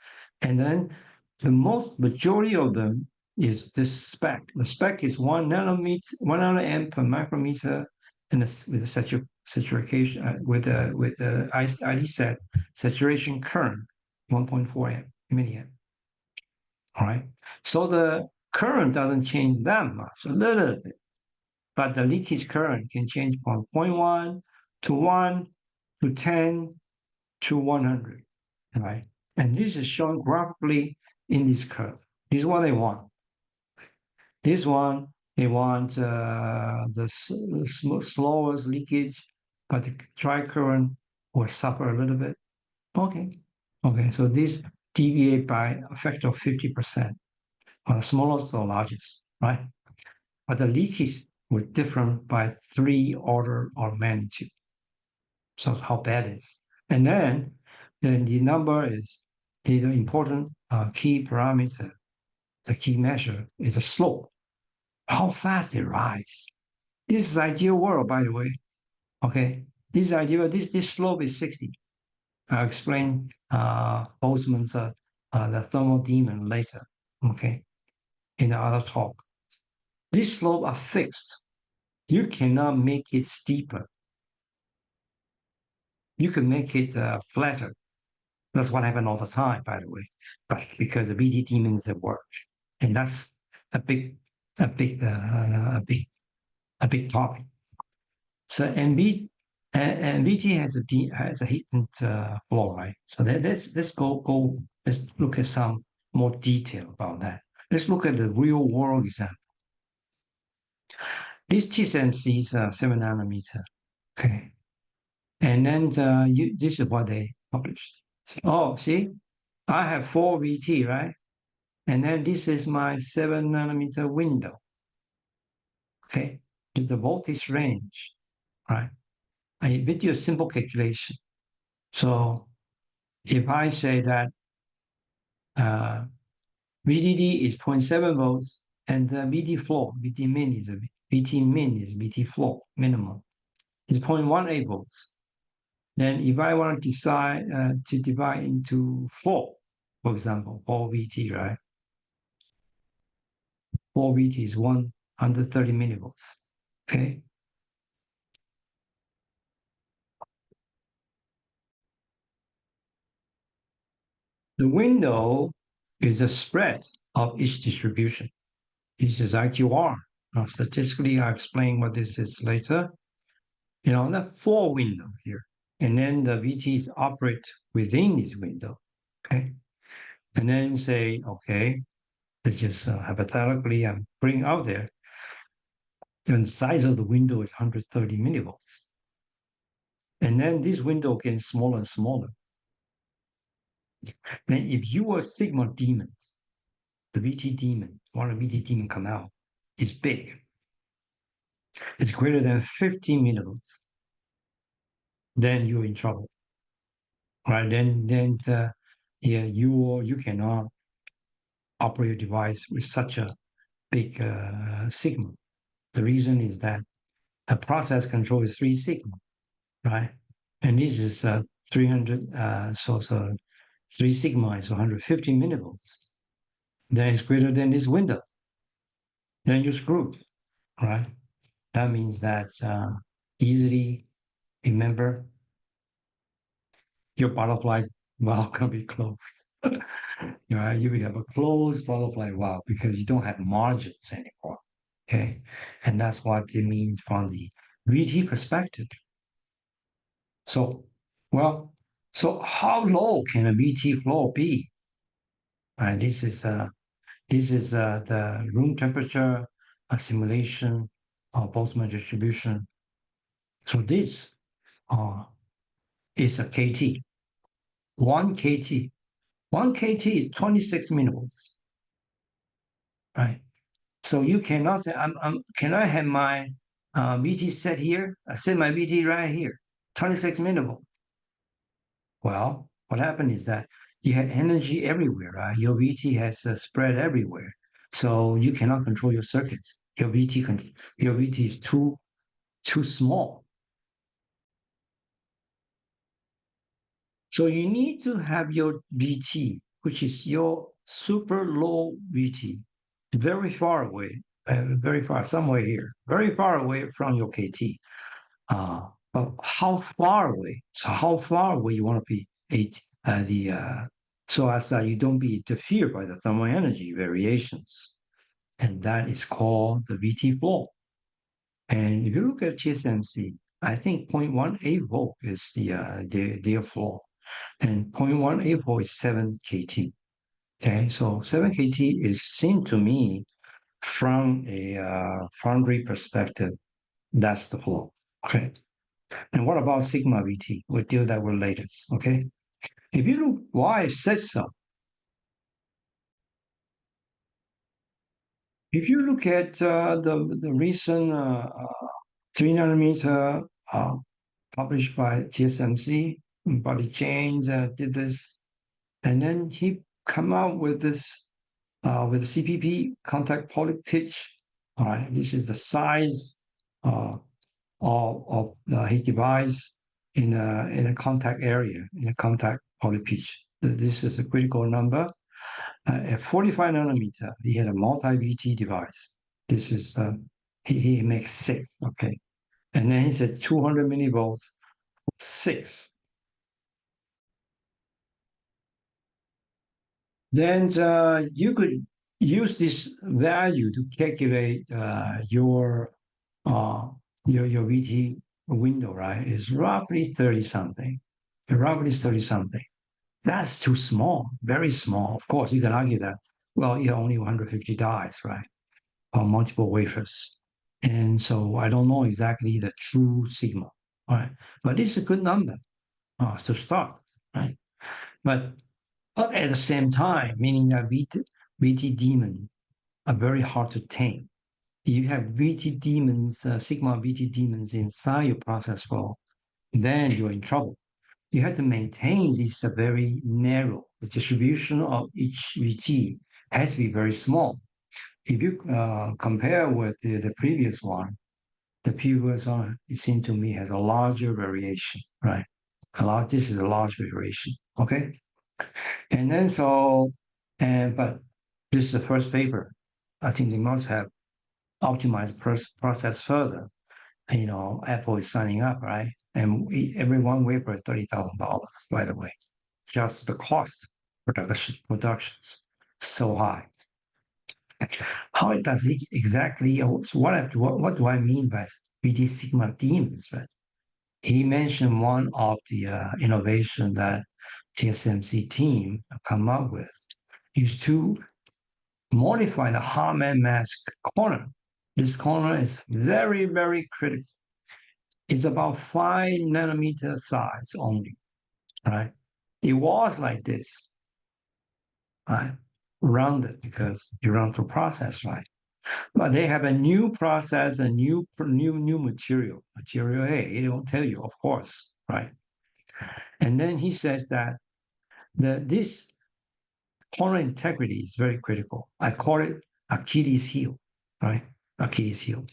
And then the most majority of them is this spec. The spec is 1 nanoamp per micrometer, and with the saturation with the ID set saturation current 1.4 milliamp. All right. So the current doesn't change that much, a little bit, but the leakage current can change from 0.1 to 1 to 10 to 100. Right. And this is shown graphically in this curve. This is what they want. This one, they want the slowest leakage, but the dry current will suffer a little bit. Okay. Okay. So this deviate by a factor of 50% on the smallest or largest, right? But the leakage will differ by 3 order of magnitude. So that's how bad it is. And then the number is the important key parameter. The key measure is the slope, how fast it rises. This is ideal world, by the way. Okay, this is ideal. This slope is 60. I'll explain Boltzmann's the thermal demon later. Okay, in the other talk. These slopes are fixed. You cannot make it steeper. You can make it flatter. That's what happens all the time, by the way. But because the VT demon is at work, and that's a big, a big, a big, a big topic. So and VT has a heat flow, right? So let's go let's look at some more detail about that. Let's look at the real world example. This TSMC is 7 nanometer, okay, and then this is what they published. So, oh, see, I have 4 VT, right? And then this is my 7 nanometer window, okay, with the voltage range, right? I did a simple calculation. So if I say that VDD is zero point 0.7 volts and the VT floor, VT min is VT floor minimum is 0.18 volts. Then if I want to decide to divide into four, for example, 4 VT, right? 4 VT is 130 millivolts. Okay. The window is a spread of each distribution. This is IQR. Now, statistically, I'll explain what this is later. That four window here. And then the VTs operate within this window. Okay. And then say, okay, let's just hypothetically bring out there. And the size of the window is 130 millivolts. And then this window gets smaller and smaller. Then if you are sigma demons, the VT demon, one of the VT demon come out, is big. It's greater than 50 millivolts. Then you're in trouble, right? Then yeah, you cannot operate your device with such a big sigma. The reason is that a process control is 3 sigma, right? And this is 300, so 3 sigma is 150 millivolts. Then it's greater than this window. Then you're screwed, right? That means that easily remember your butterfly valve can be closed. Right? You will have a closed butterfly valve because you don't have margins anymore. Okay. And that's what it means from the VT perspective. So, well, so how low can a VT flow be? Right? This is the room temperature simulation of Boltzmann distribution. So this is a KT, 1 KT. 1 KT is 26 millivolts, right? So you cannot say, can I have my VT set here? I set my VT right here, 26 millivolt. Well, what happened is that you have energy everywhere, right? Your VT has spread everywhere. So you cannot control your circuits. Your VT is too small. So you need to have your VT, which is your super low VT, very far away, very far, somewhere here, very far away from your KT. But how far away? So how far away you want to be so as that you don't be interfered by the thermal energy variations, and that is called the VT flow. And if you look at TSMC, I think 0.18 volt is their flow, and 0.18 volt is 7 kT. Okay, so 7 kT is seemed to me from a foundry perspective, that's the flow. Okay. And what about sigma VT? We'll deal that with later. Okay. If you look why I said so, if you look at the recent 3 nanometer published by TSMC, Buddy James did this, and then he come out with this with the CPP contact poly pitch. All right, this is the size uh, of his device in a contact area, in a contact poly pitch. This is a critical number. At 45 nanometer, he had a multi-VT device. This is, he makes 6, okay. And then he said 200 millivolts, 6. Then you could use this value to calculate uh, your VT window, right? It's roughly 30 something. Roughly 30 something. That's too small, very small. Of course, you can argue that, well, you have only 150 dies, right? On multiple wafers. And so I don't know exactly the true sigma, right? But it's a good number to start, right? But at the same time, meaning that VT demons are very hard to tame. If you have VT demons, sigma VT demons inside your process flow, then you're in trouble. You have to maintain this very narrow. The distribution of each VT has to be very small. If you compare with the previous one, the previous one, it seemed to me, has a larger variation, right? This is a large variation, okay? And then but this is the first paper. I think they must have optimized process further. Apple is signing up, right? And every one wafer is $30,000, by the way. Just the cost productions so high. How does it exactly? So what do I mean by BD Sigma demons? Right? He mentioned one of the innovation that TSMC team come up with is to modify the Harman mask corner. This corner is very, very critical. It's about 5 nanometer size only, right? It was like this, right? Rounded because you run through process, right? But they have a new process, a new material. Material A, it will tell you, of course, right? And then he says that this corner integrity is very critical. I call it Achilles heel, right? Achilles heel.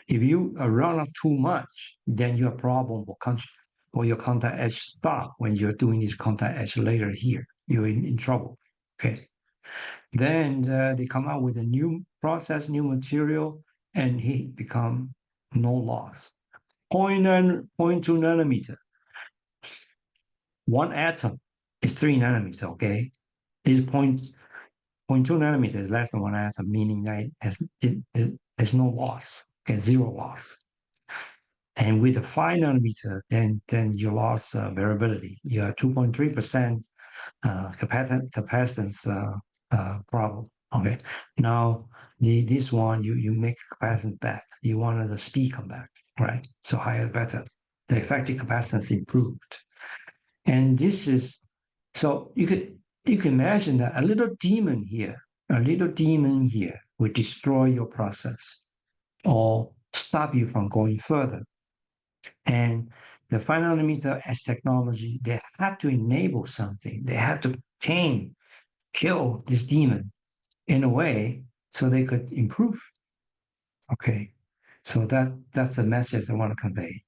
If you run up too much, then your problem will come or your contact edge stop when you're doing this contact edge later here. You're in trouble. Okay. Then they come out with a new process, new material, and he become no loss. 0.2 nanometer. One atom is 3 nanometer, okay? This point 0.2 nanometer is less than one atom, meaning that there's no loss, okay, zero loss. And with the 5 nanometer, then you lost variability. You have 2.3% capacitance problem. Okay. Now this one you make capacitance back. You wanted the speed come back, right? So higher better. The effective capacitance improved. And this is so you can imagine that a little demon here will destroy your process or stop you from going further. And the 5 nanometer as technology, they have to enable something. They have to kill this demon in a way so they could improve. Okay. So that's the message I want to convey.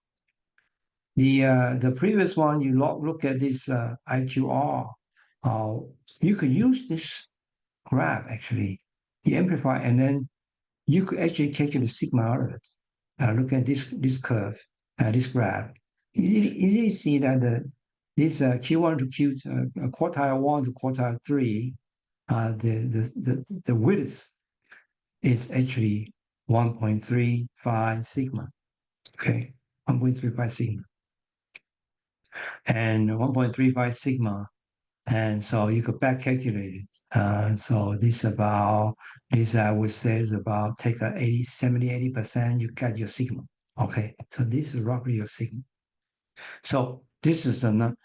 The previous one, you look at this IQR, you could use this graph actually. You amplify, and then you could actually take the sigma out of it. Look at this curve, this graph. You easily see that this Q1 to Q quartile 1 to quartile 3, the width is actually 1.35 sigma. Okay, 1.35 sigma, and 1.35 sigma. And so you could back calculate it. So this I would say is about take a 80%, you get your sigma. Okay, so this is roughly your sigma. So this is a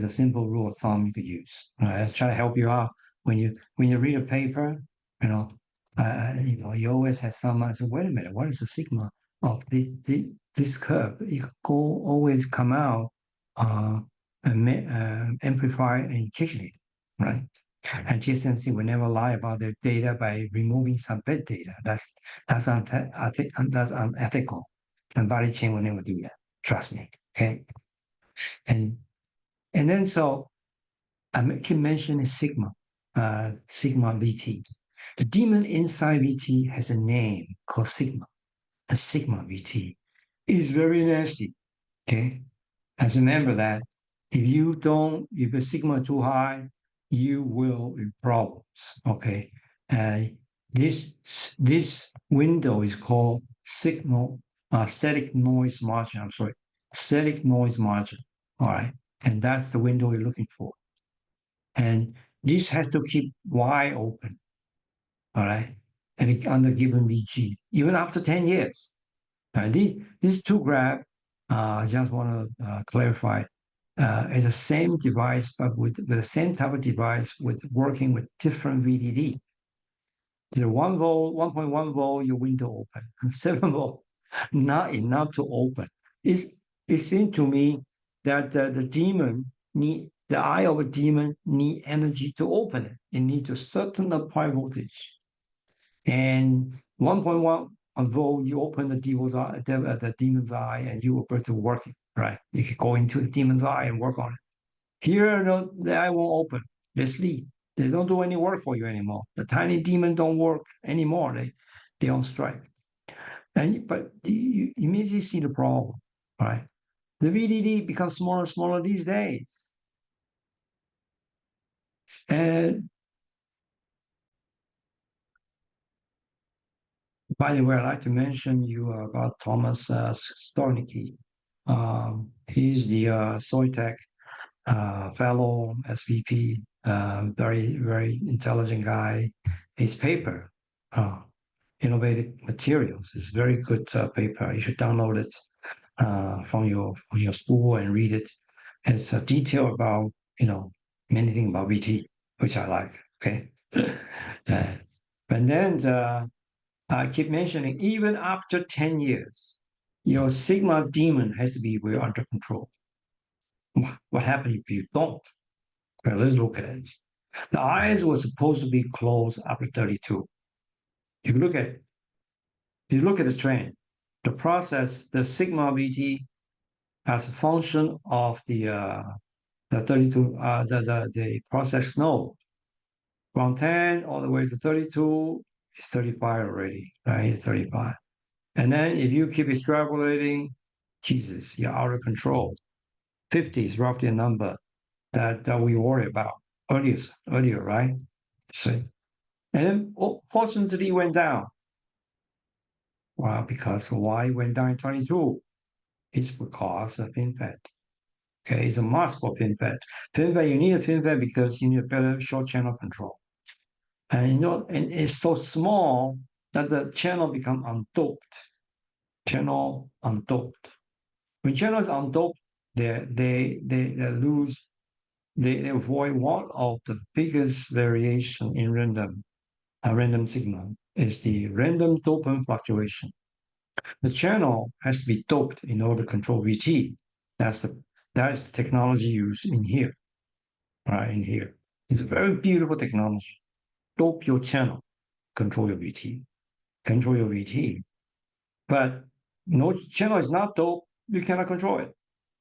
simple rule of thumb you could use. Right? Let's try to help you out when you read a paper. You always have someone say, "Wait a minute, what is the sigma of this curve?" You could always come out amplify and calculate, right? And TSMC will never lie about their data by removing some bad data. That's unethical, and body chain will never do that. Trust me. Okay. And then so I keep mentioning sigma, sigma VT. The demon inside VT has a name called sigma. A sigma VT is very nasty. Okay, and remember that if the sigma too high, you will have problems. Okay, this window is called static noise margin. I'm sorry, static noise margin. All right, and that's the window you're looking for. And this has to keep wide open. All right, and under given VG, even after 10 years. These two graphs, I just want to clarify, is the same device, but with the same type of device with working with different VDD. The 1 volt, 1.1 volt, your window open. 7 volt, not enough to open. It seemed to me that the eye of a demon need energy to open it. It needs a certain applied voltage. And 1.1 although you open the demon's eye and you were to work it, right? You could go into the demon's eye and work on it. Here, no, the eye won't open. They sleep. They don't do any work for you anymore. The tiny demon don't work anymore. They on strike. And but you immediately see the problem, right? The VDD becomes smaller and smaller these days. And by the way, I'd like to mention you about Thomas Stornicki. He's the Soitec fellow SVP, very, very intelligent guy. His paper, uh, Innovative Materials, is very good paper. You should download it from your school and read it. It's a detail about, many things about VT, which I like. Okay. uh, and then I keep mentioning, even after 10 years, your sigma demon has to be well under control. What happens if you don't? Well, let's look at it. The eyes were supposed to be closed after 32. You look at you look at the trend. The process, the sigma VT, as a function of the 32 the process node from 10 all the way to 32 is 35 already, right? It's 35. And then if you keep extrapolating, Jesus, you're out of control. 50 is roughly a number that we worry about earlier, right? So, and then fortunately went down. Well, because why went down in 22? It's because of FinFET. Okay, it's a mask for FinFET. FinFET, you need a FinFET because you need a better short channel control. And and it's so small that the channel become undoped. Channel undoped. When channel is undoped, they lose they avoid one of the biggest variation in random signal is the random dopant fluctuation. The channel has to be doped in order to control VT. That's the technology used in here, right? In here. It's a very beautiful technology. Dope your channel, control your VT. Control your VT. But no channel is not dope, you cannot control it.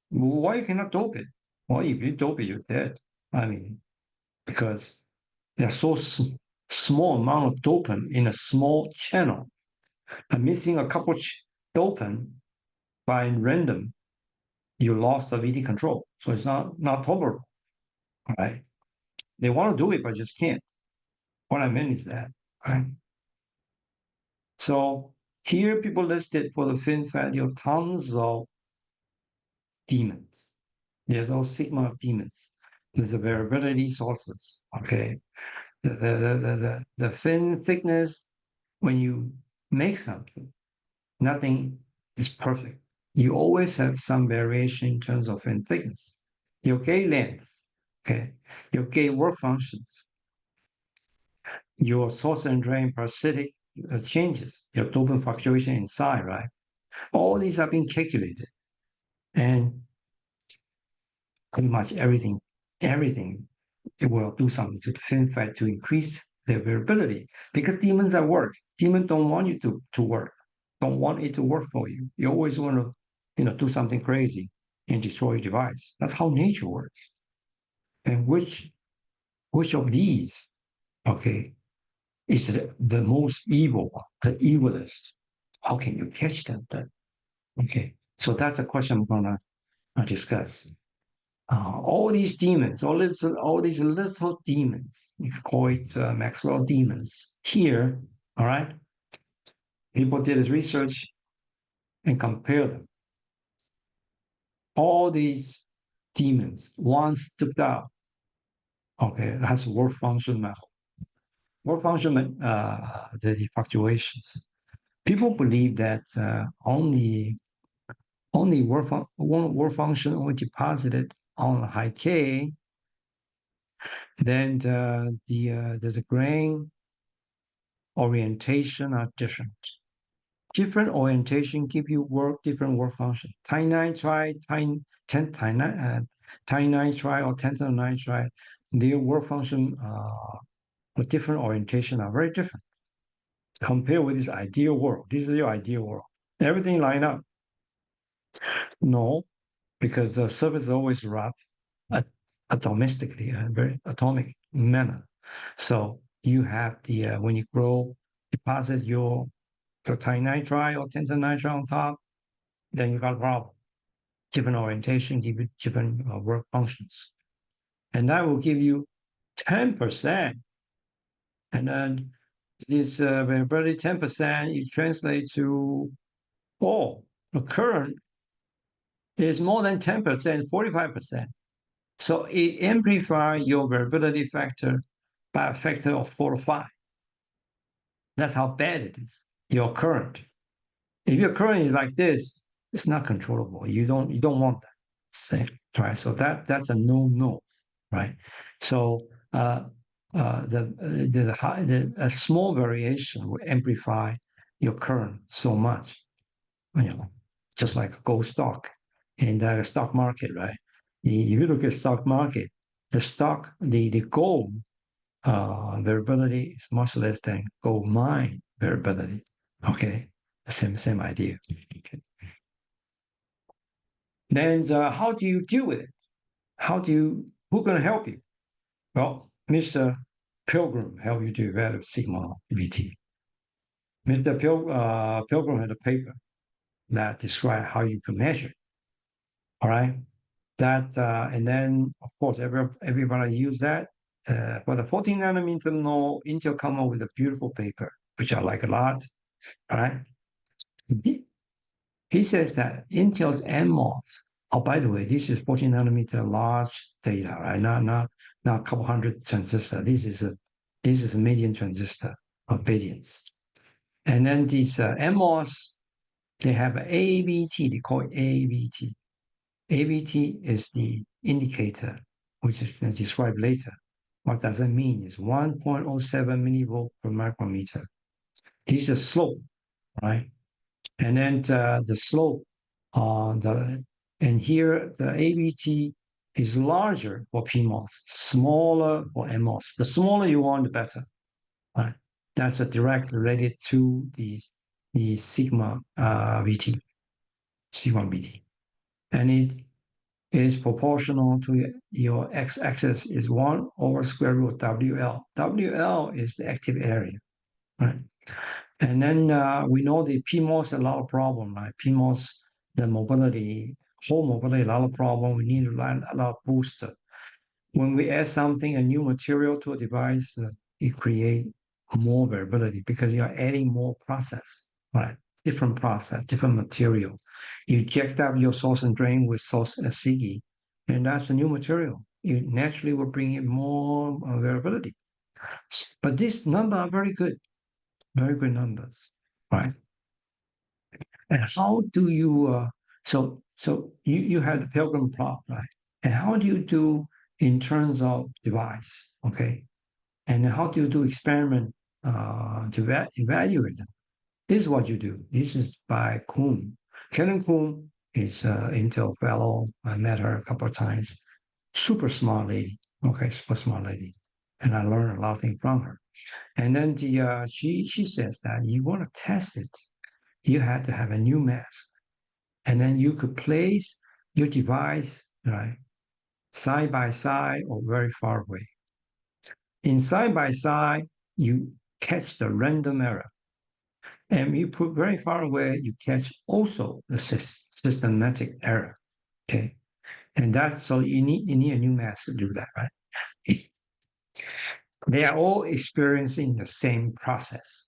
Why you cannot dope it? Well, if you dope it, you're dead. I mean, because there's so small amount of dopant in a small channel. And missing a couple dopant by random, you lost the VT control. So it's not tolerable, right? They want to do it, but just can't. What I meant is that, right? So here people listed for the FinFET, you have tons of demons. There's all sigma of demons. There's the variability sources, okay? The fin thickness, when you make something, nothing is perfect. You always have some variation in terms of fin thickness. Your gate length, okay? Your gate work functions, your source and drain parasitic changes, your dopant fluctuation inside, right? All these are being calculated. And pretty much everything it will do something to the FinFET to increase their variability because demons are work. Demons don't want you to work, don't want it to work for you. You always want to, do something crazy and destroy your device. That's how nature works. And which of these, okay, is the most evil one, the evilest? How can you catch them then? Okay, so that's a question I'm gonna discuss. All these demons, all these little demons, you could call it Maxwell demons. Here, all right, people did this research and compare them. All these demons, once took out, okay, that's work function method. Work function, the fluctuations. People believe that only one work function only deposited on high K, then there's a grain orientation are different. Different orientation give you different work function. Tinitride, tinitride or tantalum nitride, their work function with different orientation are very different. compare with this ideal world. This is your ideal world. Everything line up. No, because the surface is always rough, at, atomistically, a very atomic manner. So you have the when you grow, deposit your titanium nitride or tungsten nitride on top, then you got a problem. Different orientation, different work functions, and that will give you 10%. And then this variability 10%, you translate to, oh, the current is more than 10%, 45%. So it amplifies your variability factor by a factor of 4 to 5. That's how bad it is, your current. If your current is like this, it's not controllable. You don't want that. Say, right. So that's a no, right? So a small variation will amplify your current so much, just like a gold stock in the stock market, right? If you look at stock market, the gold variability is much less than gold mine variability. Okay, the same idea. Okay. Then how do you deal with it? Who's going to help you? Well, Mr. Pilgrim helped you to evaluate sigma VT. Mr. Pilgrim had a paper that described how you can measure. All right, that and then of course everybody use that. For the 14 nanometer node, Intel come up with a beautiful paper, which I like a lot. All right, he says that Intel's CMOS. Oh, by the way, this is 14 nanometer large data, right? Not a couple hundred transistor. This is a medium transistor of billions. And then these CMOS, they have an ABT. They call it ABT. ABT is the indicator, which is going to describe later. What does that mean? It's 1.07 millivolt per micrometer. This is a slope, right? And then the slope, and here the ABT is larger for PMOS, smaller for MOS. The smaller you want, the better. Right? That's a direct related to the sigma VT, sigma VT, and it is proportional to your x-axis is 1 over square root WL. WL is the active area, right? And then we know the PMOS a lot of problem, right? PMOS, the mobility, whole mobility, a lot of problem. We need a lot of booster. When we add something, a new material to a device, it create more variability because you are adding more process, right? Different process, different material. You jacked up your source and drain with source SIGI, and that's a new material. You naturally will bring in more variability. But these numbers are very good numbers, right? And how do you so you have the Pilgrim plot, right? And how do you do in terms of device, okay? And how do you do experiment to evaluate them? This is what you do. This is by Kuhn. Karen Kuhn is Intel fellow. I met her a couple of times. Super smart lady. Okay, super smart lady. And I learned a lot of things from her. And then she says that you want to test it, you have to have a new mask. And then you could place your device, right, side by side or very far away. In side by side, you catch the random error. And you put very far away, you catch also the systematic error. Okay. And that's so you need a new mask to do that, right? They are all experiencing the same process.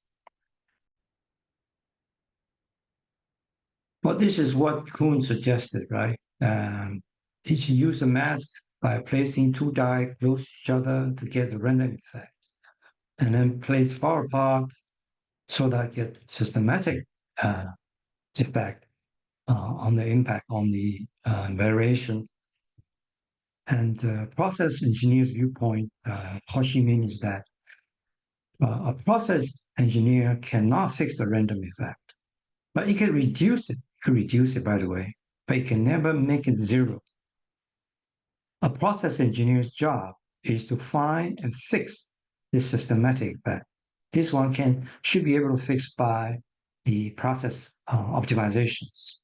Well, this is what Kuhn suggested, right? You should use a mask by placing two die close to each other to get the random effect, and then place far apart so that get systematic effect on the impact on the variation. And process engineer's viewpoint, what she means is that a process engineer cannot fix the random effect, but it can reduce it. It can reduce it, by the way, but it can never make it zero. A process engineer's job is to find and fix this systematic effect. This one should be able to fix by the process optimizations.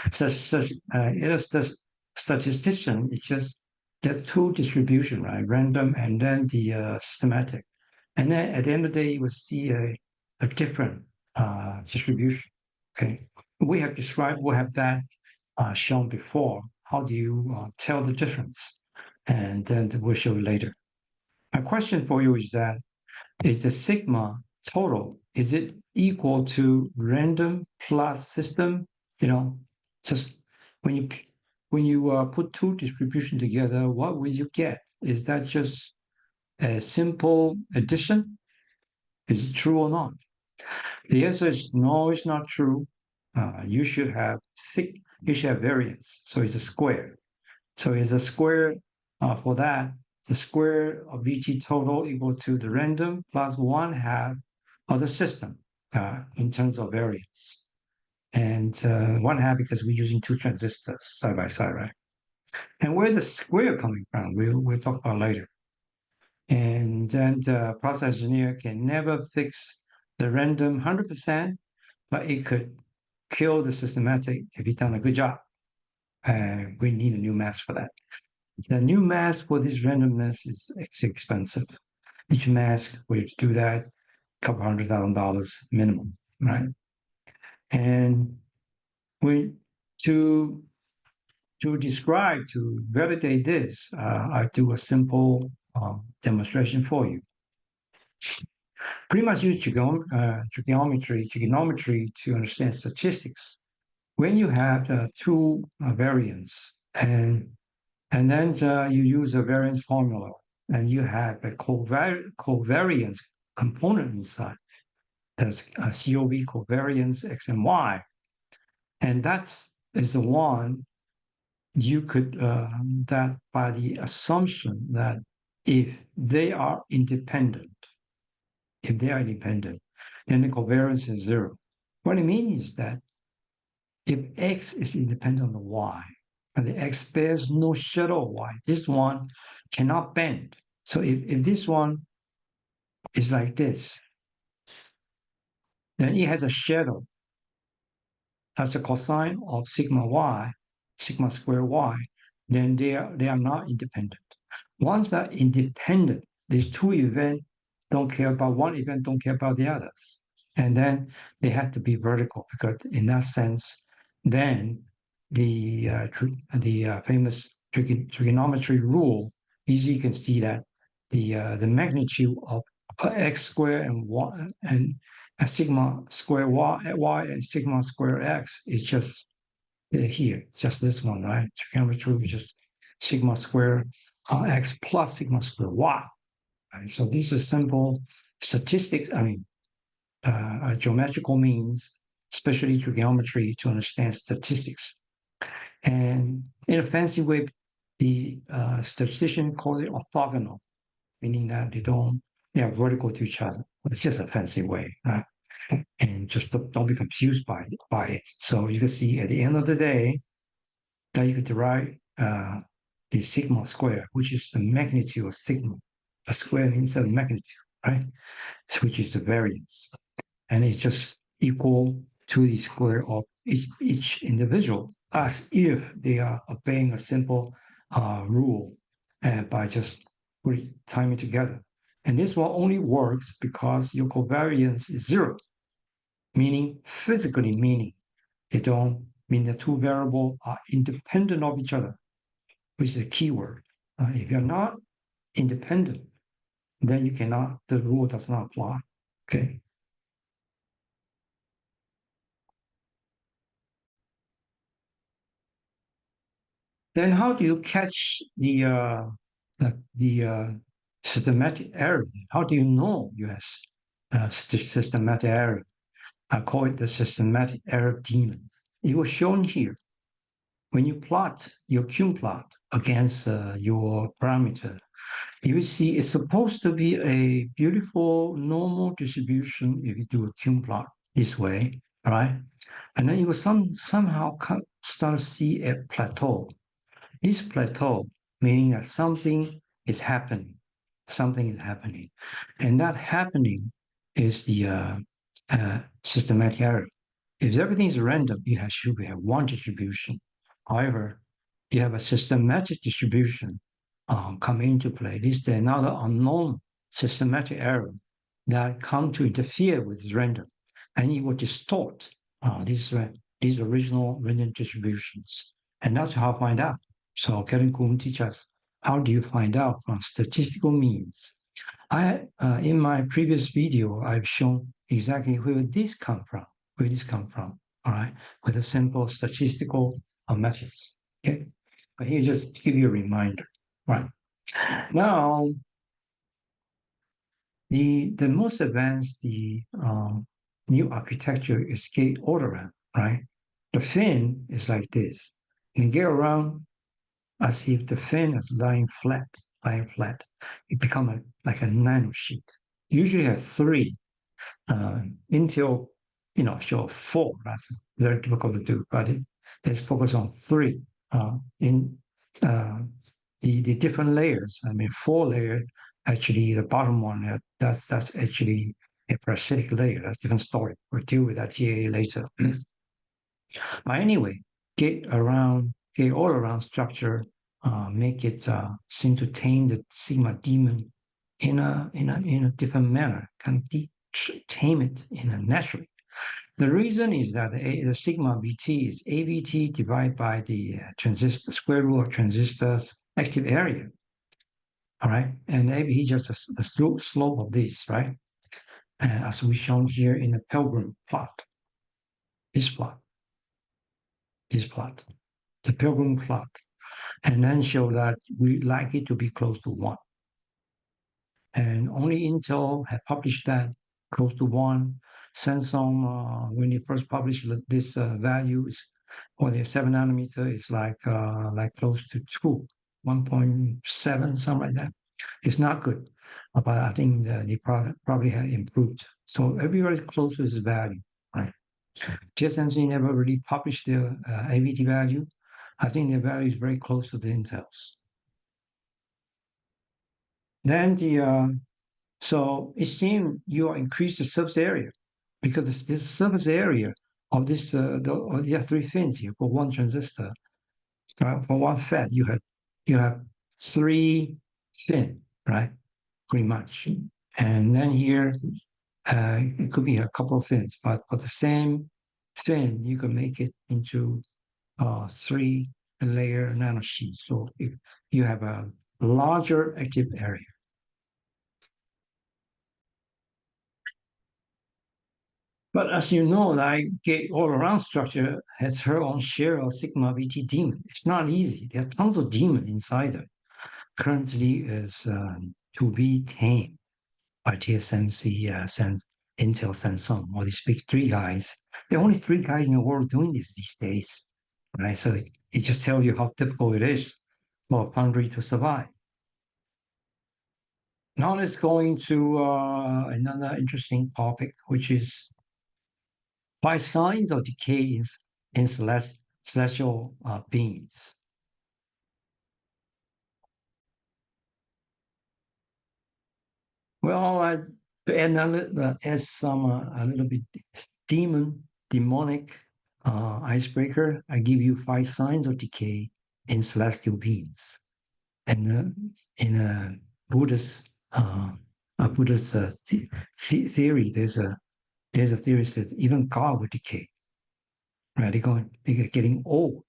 It is the statistician. It's just there's two distribution, right? Random and then the systematic. And then at the end of the day, you will see a different distribution. Okay, we have that shown before. How do you tell the difference? And then we'll show you later. My question for you is that is the sigma total, is it equal to random plus system? You know, just when you put two distribution together, what will you get? Is that just a simple addition? Is it true or not? The answer is no, it's not true. You should have you should have variance. So it's a square. So it's a square for that. The square of VT total equal to the random plus 1/2 of the system in terms of variance. And 1/2 because we're using two transistors side by side, right? And where the square coming from, we'll talk about later. And then the process engineer can never fix the random 100%, but it could kill the systematic if he's done a good job. We need a new mask for that. The new mask for this randomness is expensive. Each mask, we do that, a couple $100,000 minimum, right? And we to describe, to validate this, I do a simple demonstration for you. Pretty much use trigonometry to understand statistics. When you have two variants and then you use a variance formula and you have a covariance component inside. There's a COV covariance X and Y. And that is the one you could, that by the assumption that if they are independent, then the covariance is 0. What it means is that if X is independent of Y, and the X bears no shadow of Y, this one cannot bend. So if this one is like this, then it has a shadow, has a cosine of sigma Y, sigma square Y, then they are not independent. Once they're independent, these two events don't care about one event, don't care about the others. And then they have to be vertical because in that sense, then the famous trigonometry rule, easily you can see that the magnitude of x squared and y and sigma square y and sigma square x is just here, just this one, right? Trigonometry is just sigma square x plus sigma square y. Right? So these are simple statistics. I mean, geometrical means, especially trigonometry, to understand statistics. And in a fancy way, the statistician calls it orthogonal, meaning that they are vertical to each other. It's just a fancy way, right? And just don't be confused by it. So you can see at the end of the day that you could derive the sigma square, which is the magnitude of sigma. A square means a magnitude, right? Which is the variance. And it's just equal to the square of each individual, as if they are obeying a simple rule by just tying it together. And this one only works because your covariance is 0, meaning physically meaning they don't mean the two variables are independent of each other, which is a key word. If you're not independent, then the rule does not apply. Okay. Then how do you catch the systematic error? How do you know you have systematic error? I call it the systematic error demons. It was shown here. When you plot your Q plot against your parameter, you will see it's supposed to be a beautiful normal distribution if you do a Q plot this way, right? And then you will somehow start to see a plateau. This plateau, meaning that something is happening, and that happening is the systematic error. If everything is random, should have one distribution. However, you have a systematic distribution come into play. This is another unknown systematic error that come to interfere with random, and it will distort these original random distributions. And that's how I find out. So Kevin Kuhn teaches us how do you find out from statistical means. In my previous video, I've shown exactly where this come from. Where this come from? All right, with a simple statistical methods. Okay, but here just to give you a reminder. Right now, the most advanced new architecture is gate all around. Right, the fin is like this. And gate around as if the fin is lying flat. It becomes like a nano sheet. Usually have three until show four. That's very difficult to do, but let's focus on three in uh, the different layers. I mean, four layer. Actually, the bottom one that's actually a parasitic layer. That's a different story. We'll deal with that TAA later. But anyway, get all around structure, make it seem to tame the sigma demon in a different manner, can tame it in a naturally. The reason is that the sigma BT is ABT divided by the transistor square root of transistor's active area. All right, and ABT just the slope of this, right? As we shown here in the Pilgrim plot, this plot, this plot, the Pilgrim plot, and then show that we like it to be close to one. And only Intel had published that close to one. Samsung, when they first published this values for their 7 nanometer, it's like close to 1.7, something like that. It's not good, but I think the product probably had improved. So everybody's close to this value, right? TSMC never really published their AVT value. I think their value is very close to the Intel's. Then so it seems you increase the surface area because this surface area of this of the three fins here for one transistor, for one FET, you have three fin, right? Pretty much. And then here it could be a couple of fins, but for the same fin, you can make it into three layer nanosheet. So you have a larger active area. But as you know, like gate all-around structure has her own share of sigma BT daemon. It's not easy. There are tons of daemon inside it. Currently is to be tamed by TSMC, Intel, Samsung, all these big three guys. There are only three guys in the world doing this these days, right? So it just tells you how difficult it is for a foundry to survive. Now let's go into another interesting topic, which is by signs of decay in celestial beings. Well, to add some a little bit demonic icebreaker, I give you 5 signs of decay in celestial beings. And in a Buddhist theory, there's a theory that even God will decay. Right? They're getting old.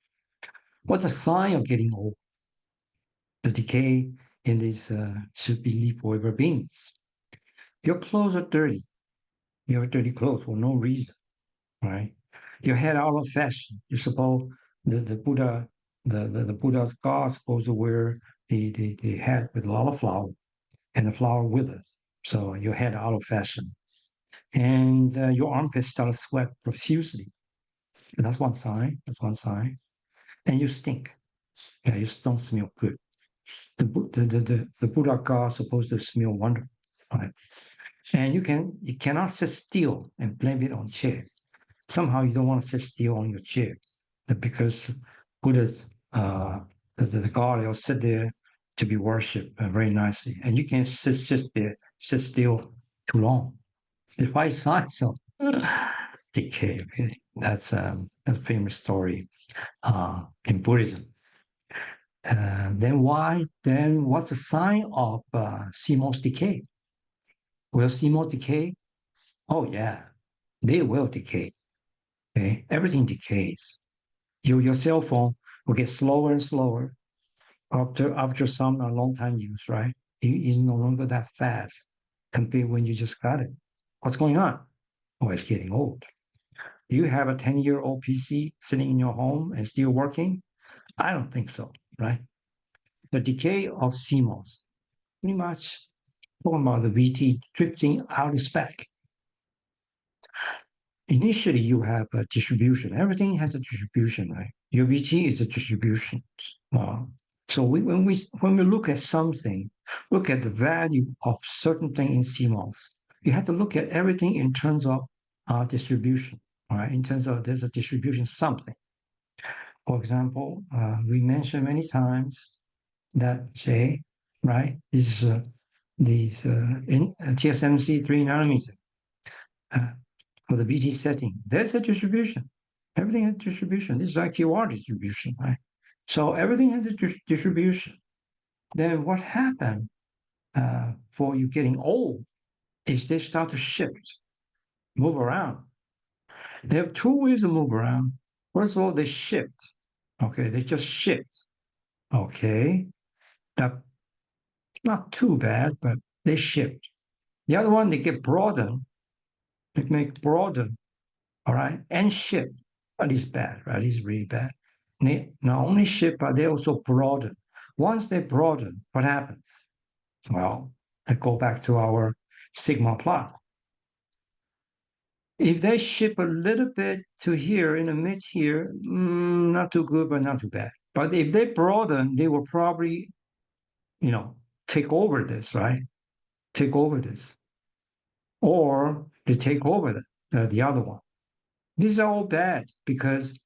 What's a sign of getting old? The decay in these should be forever beings. Your clothes are dirty. You have dirty clothes for no reason, right? Your head out of fashion. You're supposed the Buddha, the Buddha's God supposed to wear the hat with a lot of flower and the flower withers. So your head out of fashion. And your armpits start to sweat profusely. And that's one sign. That's one sign. And you stink. Yeah, you don't smell good. The Buddha God is supposed to smell wonderful. Right? And you cannot sit still and blame it on chair. Somehow you don't want to sit still on your chair because Buddha's the God will sit there to be worshipped very nicely, and you can't sit still too long. The five signs of decay. Okay? That's a famous story in Buddhism. Then why? Then what's the sign of CMOS decay? Will CMOS decay? Oh yeah, they will decay. Okay, everything decays. Your cell phone will get slower and slower after some a long time use, right? It's no longer that fast compared when you just got it. What's going on? Oh, it's getting old. Do you have a 10-year-old PC sitting in your home and still working? I don't think so, right? The decay of CMOS, pretty much talking about the VT drifting out of spec. Initially, you have a distribution. Everything has a distribution, right? Your VT is a distribution. Uh, so when we look at something, look at the value of certain thing in CMOS, you have to look at everything in terms of distribution, all right? In terms of there's a distribution something. For example, we mentioned many times that say, right, these in TSMC 3 nanometer uh, for the BT setting, there's a distribution. Everything has distribution. This is IQR distribution, right? So everything has a distribution. Then what happened for you getting old is they start to shift, move around. They have two ways to move around. First of all, they shift. Okay, they just shift. Okay, now, not too bad, but they shift. The other one, they get broader. They make broader, all right, and shift. That is bad, right? It's really bad. They not only shift, but they also broaden. Once they broaden, what happens? Well, I go back to our sigma plot. If they shift a little bit to here in the mid here, not too good, but not too bad. But if they broaden, they will probably, take over this, right? Take over this, or they take over the other one. These are all bad because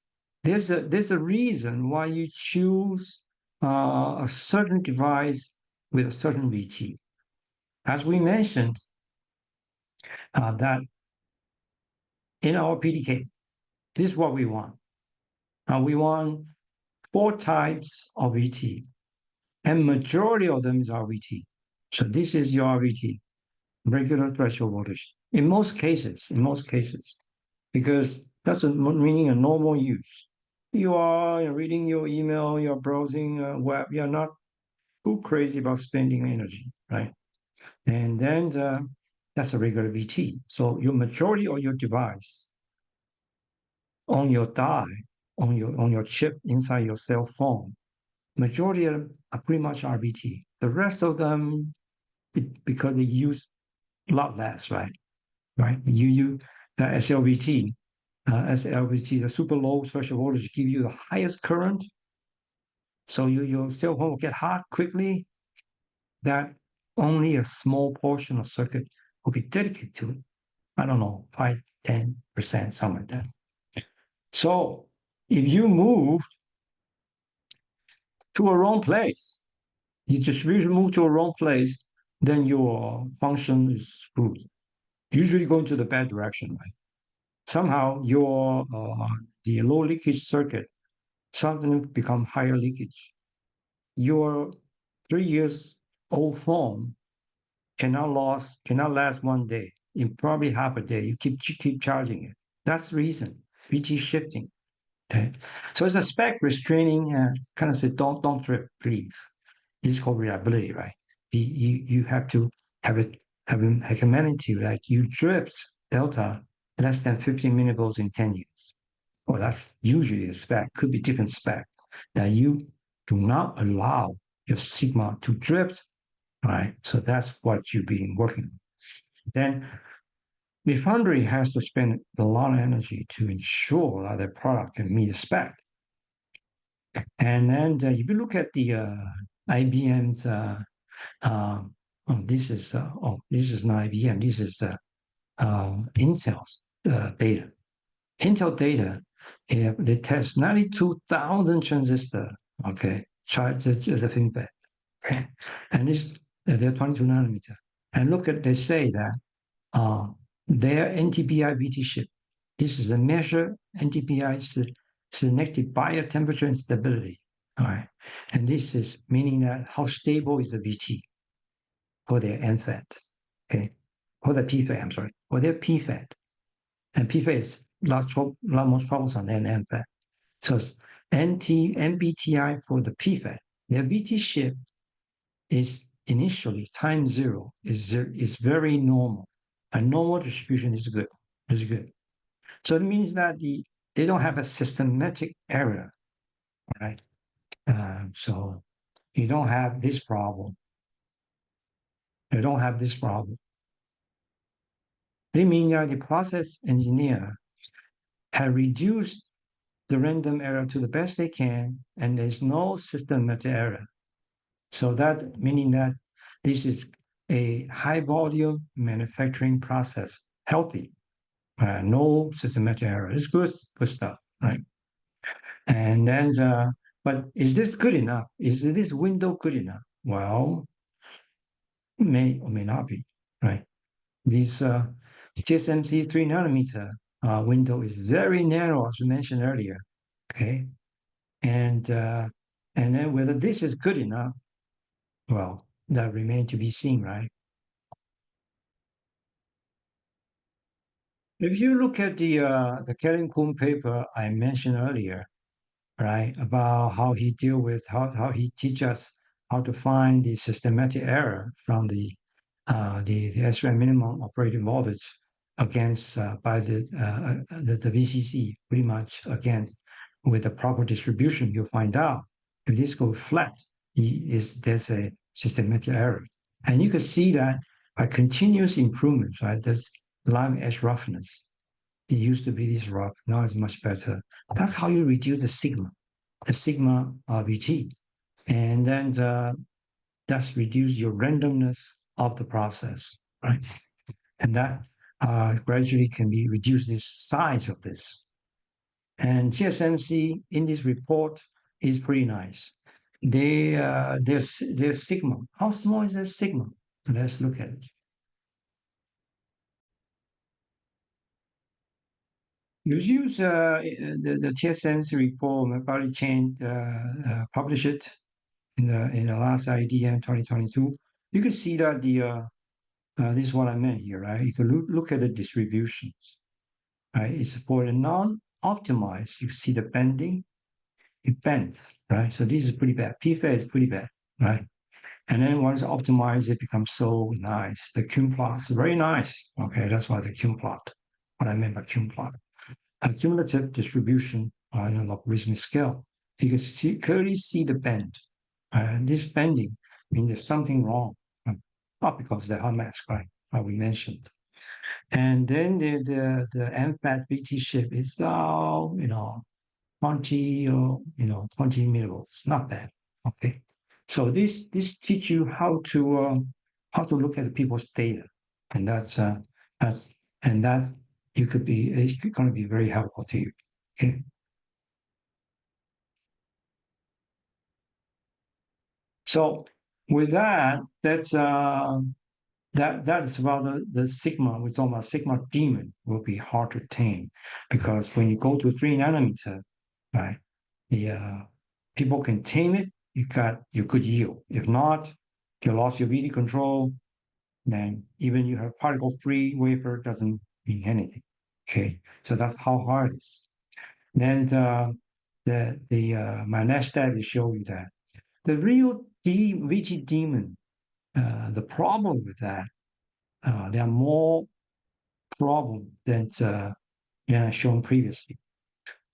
there's a reason why you choose a certain device with a certain VT. As we mentioned, that in our PDK, this is what we want. We want four types of VT, and majority of them is RVT. So this is your RVT, regular threshold voltage. In most cases, because that's meaning a normal use. You are reading your email, you're browsing web, you're not too crazy about spending energy, right? And then that's a regular VT. So your majority of your device on your die, on your chip inside your cell phone, majority of them are pretty much RVT. The rest of them, because they use a lot less, right? Right? You SLVT, SLVT, the super low threshold voltage, give you the highest current. So your cell phone will get hot quickly. That only a small portion of circuit will be dedicated to it. I don't know, 5, 10%, something like that. So if you move to a wrong place, your distribution move to a wrong place, then your function is screwed. Usually going to the bad direction, right? Somehow your the low leakage circuit suddenly become higher leakage. Your 3 years old phone cannot last one day. In probably half a day, you keep charging it. That's the reason. VT shifting. Okay, so it's a spec restraining kind of say don't trip, please. It's called reliability, right? You have to have a magnitude like you drift delta less than 15 millivolts in 10 years. Well, that's usually a spec, could be different spec that you do not allow your sigma to drift, right? So that's what you've been working on. Then the foundry has to spend a lot of energy to ensure that their product can meet the spec. And then if you look at the IBM's, this is not IBM, this is Intel's data. Intel data, they test 92,000 transistor, okay, charge the FinFET, okay, and they're 22 nanometer. And they say that their NTPI VT shift. This is a measure NTPI selected by temperature and stability. All right. And this is meaning that how stable is the VT for their NFET. Okay. For the PFET, I'm sorry. For their PFET. And PFET is a lot more troublesome than NFET. So NBTI for the PFET, their VT shift is initially time zero is very normal. A normal distribution is good. Is good. So it means that they don't have a systematic error, right? So you don't have this problem. You don't have this problem. They mean that the process engineer have reduced the random error to the best they can, and there's no systematic error. So that meaning that this is a high volume manufacturing process, healthy, no systematic error. It's good stuff, right? And then, but is this good enough? Is this window good enough? Well, may or may not be, right? This TSMC 3 nanometer window is very narrow, as we mentioned earlier. Okay, and uh, and then whether this is good enough, well, that remains to be seen, right? If you look at the Kellen Kuhn paper I mentioned earlier, right, about how he deal with how he teach us how to find the systematic error from the SRAM minimum operating voltage against by the VCC pretty much against with the proper distribution, you'll find out if this goes flat, there's a systematic error, and you can see that by continuous improvements, right? There's line edge roughness. It used to be this rough, now it's much better. That's how you reduce the sigma VT, and then that's reduce your randomness of the process, right? And that gradually can be reduced this size of this. And TSMC in this report is pretty nice. Their sigma. How small is their sigma? Let's look at it. You use the TSMC report, Macaulay Chain published it in the last IDM 2022. You can see that this is what I meant here, right? If you look at the distributions, right? It's for the non-optimized. You see the bending, it bends, right? So this is pretty bad. p-frist is pretty bad, right? And then once optimized, it becomes so nice. The Kuhn plot is very nice. Okay, that's why the Kuhn plot. What I meant by Kuhn plot. A cumulative distribution on a logarithmic scale. You can clearly see the bend. This bending means there's something wrong, not because of the hot mask, right? We mentioned. And then the MFAT VT shift is 20 or 20 millivolts, not bad. Okay. So this teach you how to look at people's data, and that's and that you could be it's going to be very helpful to you. Okay. So with that, that is about the sigma. We're talking about sigma demon will be hard to tame because when you go to 3 nanometer, right, the people can tame it. You got your good yield. If not, if you lost your VD control, then even you have particle-free wafer doesn't mean anything. Okay, so that's how hard it is. Then my next step is show you that the real VG demon. The problem with that, there are more problems than shown previously.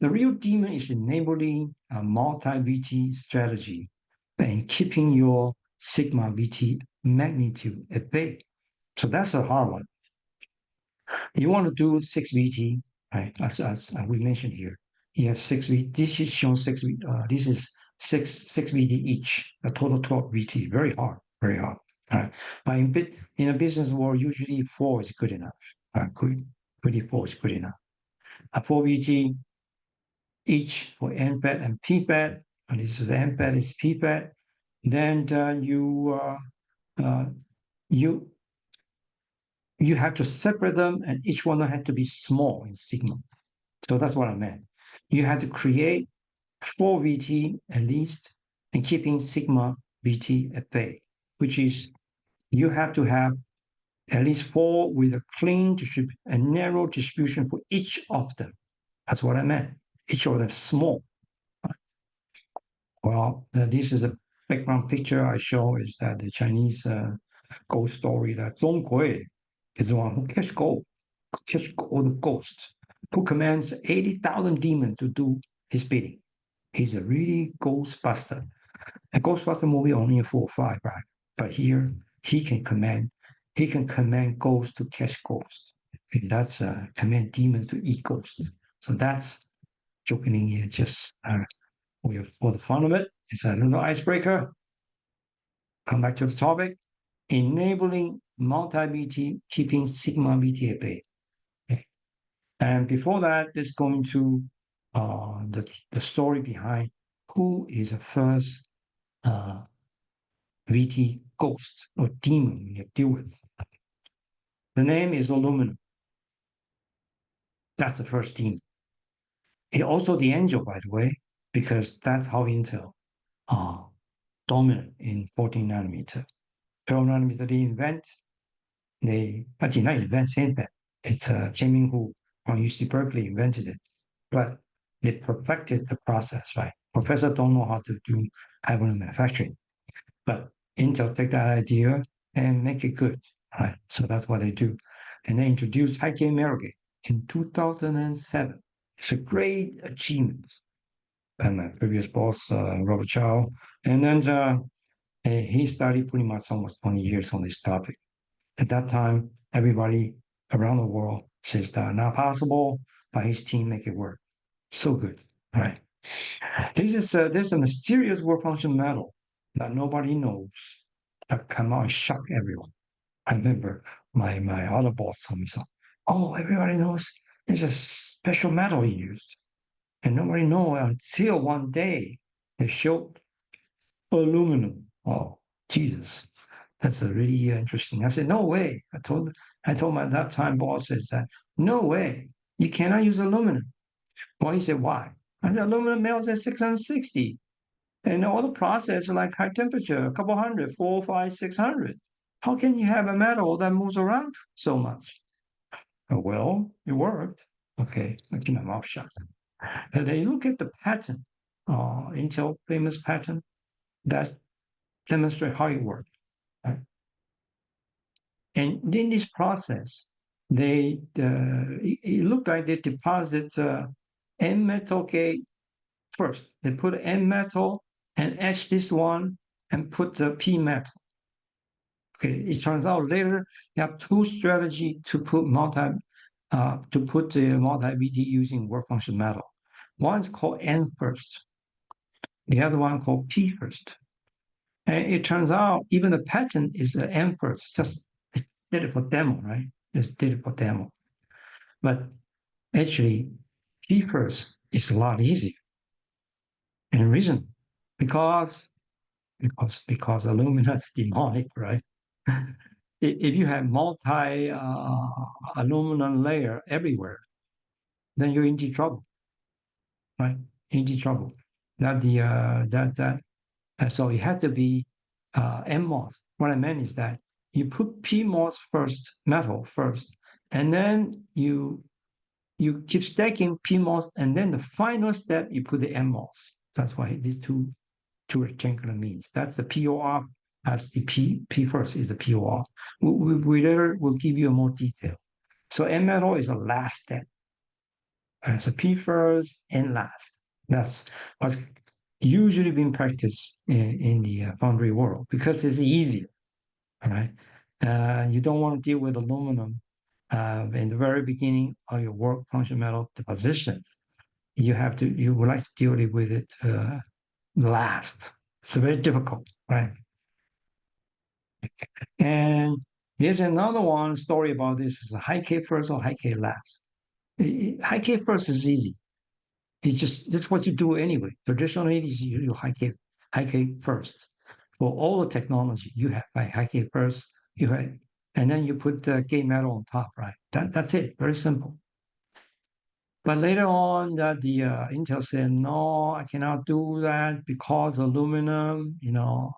The real demon is enabling a multi-VT strategy and keeping your sigma VT magnitude at bay. So that's a hard one. You want to do 6 VT, right? As we mentioned here, you have 6 VT. This is shown 6 VT. This is six VT each, a total 12 VT. Very hard, very hard. Right? But in a business world, usually 4 is good enough. Pretty 4 is good enough. A 4 VT each for NPAD and PPAD. And this is the NPAD is PPAD. Then you you have to separate them, and each one had to be small in sigma. So that's what I meant. You had to create 4 VT at least, and keeping sigma VT at bay, which is you have to have at least 4 with a clean distribution, a narrow distribution for each of them. That's what I meant. Each of them small. Well, this is a background picture I show is that the Chinese ghost story that Zhong Gui is the one who catch gold, catch all the ghosts, who commands 80,000 demons to do his bidding. He's a really ghostbuster. A Ghostbuster movie only in 4 or 5, right? But here he can command ghosts to catch ghosts. And that's command demons to eat ghosts. So that's jokingly just for the fun of it. It's a little icebreaker. Come back to the topic. Enabling multi-BT, keeping sigma BT at bay. Okay. And before that, let's go into the story behind who is the first VT ghost or demon you deal with. The name is aluminum. That's the first demon. It also the angel, by the way, because that's how Intel dominant in 14 nanometer. 12 nanometer they actually not invent FinFET. It's Chen Minghu from UC Berkeley invented it, but they perfected the process, right? Professor don't know how to do hybrid manufacturing, but Intel take that idea and make it good, right? So that's what they do. And they introduced high-K Marrowgate in 2007. It's a great achievement. And my previous boss, Robert Chow, and then he studied pretty much almost 20 years on this topic. At that time, everybody around the world says that not possible, but his team make it work. So good, right? There's a mysterious work function metal that nobody knows that come out and shock everyone. I remember my other boss told me so. Oh, everybody knows there's a special metal he used, and nobody know until one day they showed aluminum. Oh, Jesus, that's a really interesting. I said, no way. I told my that time boss says that no way you cannot use aluminum. Well, he said why? I said aluminum melts at 660. And all the process like high temperature, a couple hundred, 4, 5, 600. How can you have a metal that moves around so much? Well, it worked. Okay, I keep my mouth shut. And they look at the pattern, Intel famous pattern that demonstrate how it worked. Right? And in this process, it looked like they deposit N metal gate first. They put N metal and etch this one and put the P metal. Okay, it turns out later you have two strategies to put the multi-VT using work function metal. One is called N first, the other one called P first. And it turns out even the pattern is N first, just did it for demo, right? Just did it for demo. But actually, P first is a lot easier. And reason because alumina is demonic, right? If you have multi aluminum layer everywhere, then you're in deep trouble, right? In deep trouble. So it had to be MMOS. What I meant is that you put PMOS first, metal first, and then you keep stacking PMOS, and then the final step you put the MMOS. That's why these two rectangular means. That's the POR as the P first is the POR. We later will give you more detail. So M metal is the last step. So P first and last. That's what's usually been practiced in the foundry world because it's easier. All right. You don't want to deal with aluminum in the very beginning of your work function metal depositions. You would like to deal with it last. It's very difficult, right? And there's another one story about this is high K first or high K last. High K first is easy. It's just that's what you do anyway. Traditionally, you do high K first. For all the technology, you have high K first. You have and then you put the gate metal on top, right? That's it, very simple. But later on, that the Intel said, no, I cannot do that because aluminum,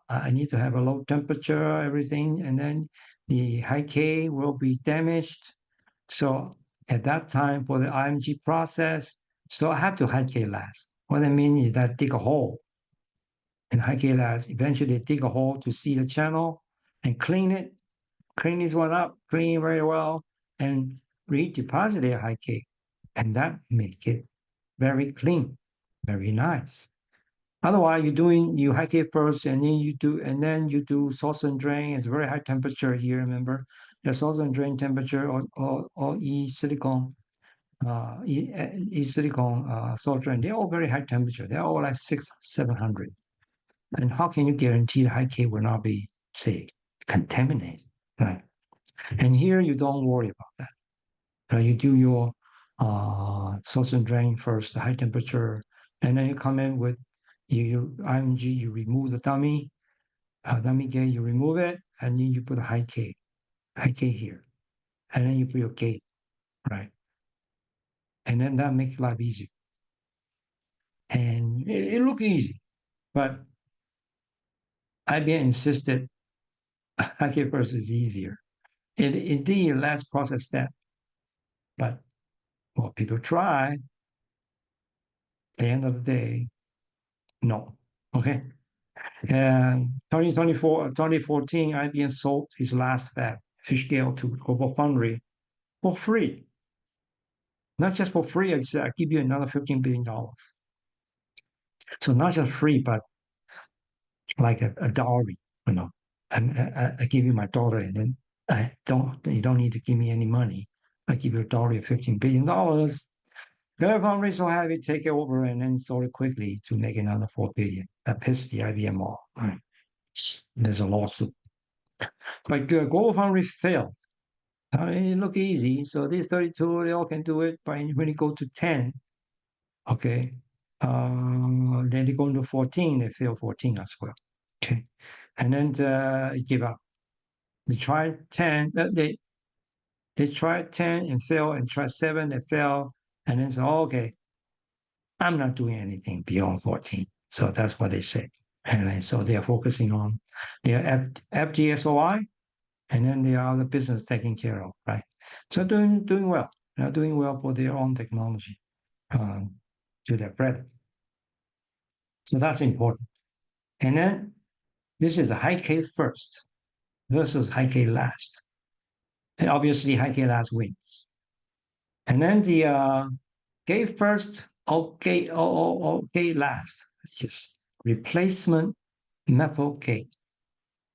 I need to have a low temperature, everything, and then the high K will be damaged. So at that time for the IMG process, so I have to high K last. What I mean is that dig a hole in high K last. Eventually dig a hole to see the channel and clean it, clean this one up, clean very well, and redeposit it high K. And that make it very clean, very nice. Otherwise, you high K first, and then you do source and drain. It's very high temperature here. Remember, the source and drain temperature or E silicon, E silicon source drain. They're all very high temperature. They're all like 700. And how can you guarantee the high K will not be, say, contaminated, right? And here you don't worry about that. You do your source and drain first, high temperature, and then you come in with your IMG, you remove the dummy gate, you remove it, and then you put a high K here, and then you put your gate, right? And then that makes life easier. And it looked easy, but IBM insisted high K first is easier. It did less process step, but well, people try. At the end of the day, no. Okay. And 2014, IBM sold his last fab, Fishkill, to Global Foundry for free. Not just for free, I said, I give you another $15 billion. So not just free, but like a dowry, you know. I give you my daughter, and then you don't need to give me any money. I give you a dowry of $15 billion. Global Foundry so happy take it over and then sold it quickly to make another $4 billion. That pissed the IBM off. Right. There's a lawsuit. Like Global Foundry failed. It look easy. So these 32, they all can do it. But when you go to 10, okay, then they go into 14, they fail 14 as well. Okay. And then give up. They tried 10, they tried 10 and fail, and tried 7 and fail. And then say, oh, okay, I'm not doing anything beyond 14. So that's what they say. And so they are focusing on their FGSOI, and then they are the business taken care of, right? So doing well. They're doing well for their own technology, to their credit. So that's important. And then this is a high K first versus high K last. And obviously high K last wins. And then the K first or K last. It's just replacement metal gate.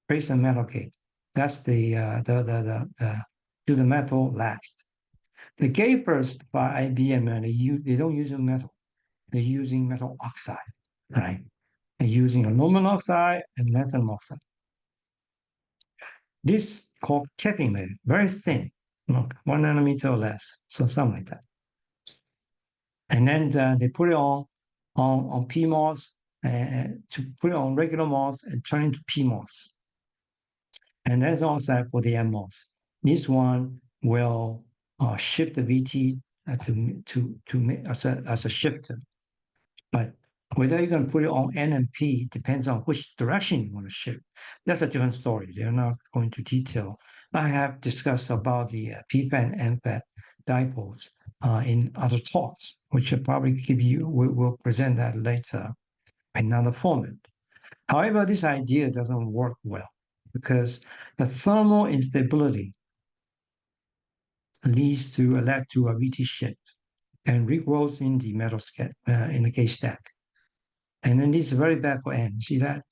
Replacement metal gate. That's the do the metal last. The gate first by IBM, and they don't use metal. They're using metal oxide, right? They're using aluminum oxide and lithium oxide. This called capping layer, very thin, 1 nanometer or less, so something like that. And then they put it on PMOS, to put it on regular MOS and turn into PMOS. And that's oxide for the NMOS. This one will shift the VT as a shifter. But whether you're going to put it on N and P depends on which direction you want to shift. That's a different story. They're not going to detail. I have discussed about the p-FET and NFET dipoles in other talks, which will probably we'll present that later in another format. However, this idea doesn't work well because the thermal instability led to a VT shift and regrowth in the metal in the gate stack. And then this is very bad for N. See that?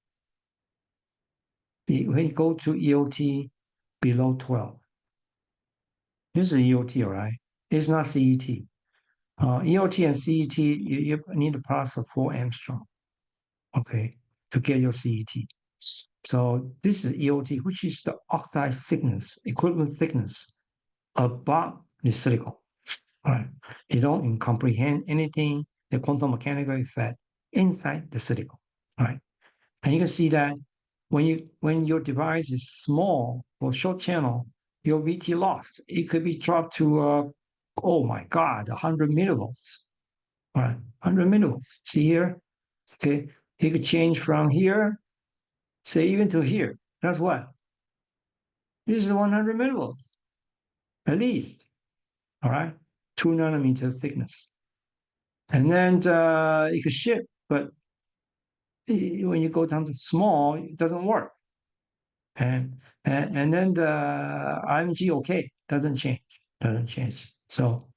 When you go to EOT below 12, this is EOT, all right? It's not CET. EOT and CET, you need to pass a 4 angstrom, okay, to get your CET. So this is EOT, which is the oxide thickness, equivalent thickness above the silicon. All right. You don't comprehend anything, the quantum mechanical effect inside the silicon. All right. And you can see that when your device is small or short channel, your VT lost. It could be dropped to, oh my God, 100 millivolts. All right, 100 millivolts. See here? Okay, it could change from here, say even to here. That's what? This is 100 millivolts, at least. All right, 2 nanometer thickness. And then it could shift, but when you go down to small, it doesn't work. And then the IMG okay doesn't change. So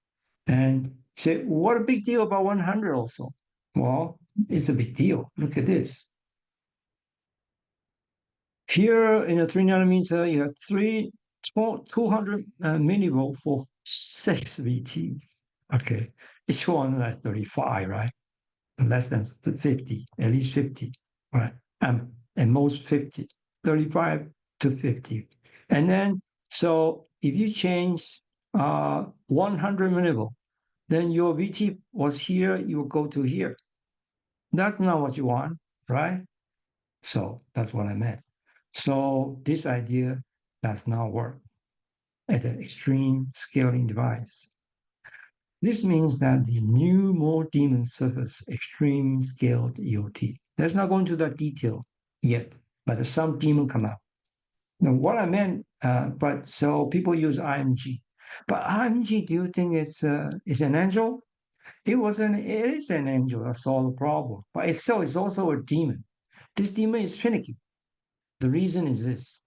and say what a big deal about 100 also. Well, it's a big deal. Look at this. Here in a 3 nanometer, you have 200 millivolt for 6 VTs. Okay, it's 435, right? Less than 50, at least 50, right? At most 50, 35 to 50. And then, so if you change 100 millivolt, then your VT was here, you will go to here. That's not what you want, right? So that's what I meant. So this idea does not work at the extreme scaling device. This means that the new mode demon suffers extreme scaled EOT. Let's not go into that detail yet, but some demon come out. Now, what I meant, but so people use IMG, but IMG, do you think it's an angel? It is an angel that solved the problem, but itself is also a demon. This demon is finicky. The reason is this: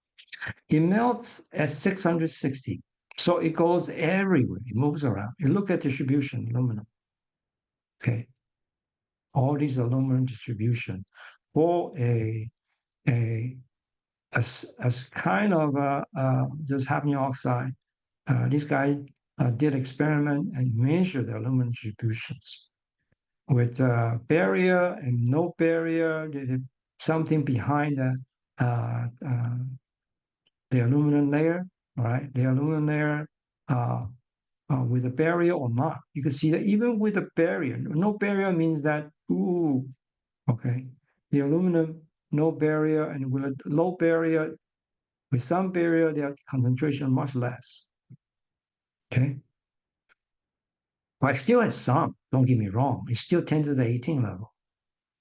it melts at 660, so it goes everywhere. It moves around. You look at distribution, aluminum. Okay, all these aluminum distribution for a as kind of this hafnium oxide. This guy did experiment and measured the aluminum distributions with barrier and no barrier. They did something behind the aluminum layer, right? The aluminum layer with a barrier or not. You can see that even with a barrier, no barrier means that, ooh, okay, the aluminum, no barrier, and with a low barrier, with some barrier, their concentration much less, okay? But still has some, don't get me wrong, it's still 10 to the 18 level,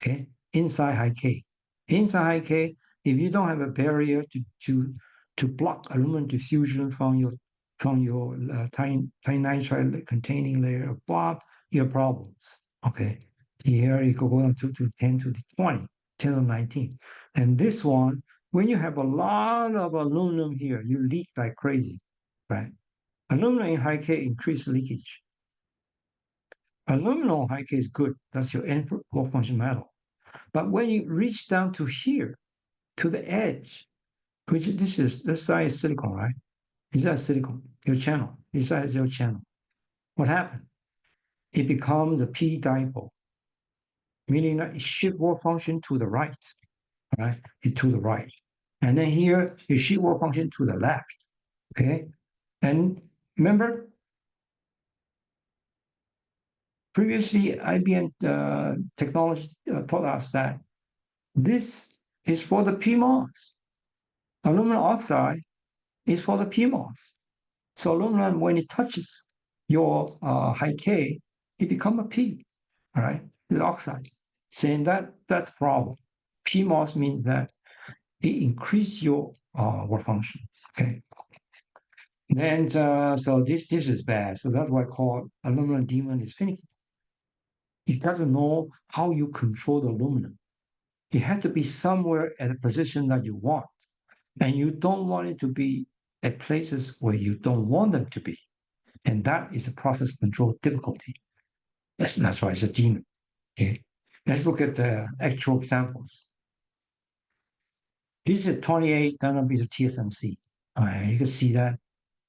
okay? Inside high K. Inside high K, if you don't have a barrier to block aluminum diffusion from your tiny nitride containing layer above, you have problems. Okay, here you go down to 10 to the 20, 10 to 19. And this one, when you have a lot of aluminum here, you leak like crazy, right? Aluminum in high K increase leakage. Aluminum in high K is good. That's your end core function metal. But when you reach down to here, to the edge, which this side is silicon, right? This side is silicon, your channel. This side is your channel. What happened? It becomes a p dipole, meaning that it shift work function to the right, right? It to the right. And then here, you shift work function to the left, okay? And remember, previously, IBM technology taught us that this is for the PMOS. Aluminum oxide is for the PMOS. So aluminum, when it touches your high K, it become a P, all right, the oxide, saying that that's a problem. PMOS means that it increase your work function, okay? Then, so this is bad. So that's why I call aluminum demon is finicky. You got to know how you control the aluminum. It has to be somewhere at a position that you want. And you don't want it to be at places where you don't want them to be. And that is a process control difficulty. That's why it's a demon. Okay. Let's look at the actual examples. This is 28 nanometer TSMC. All right, you can see that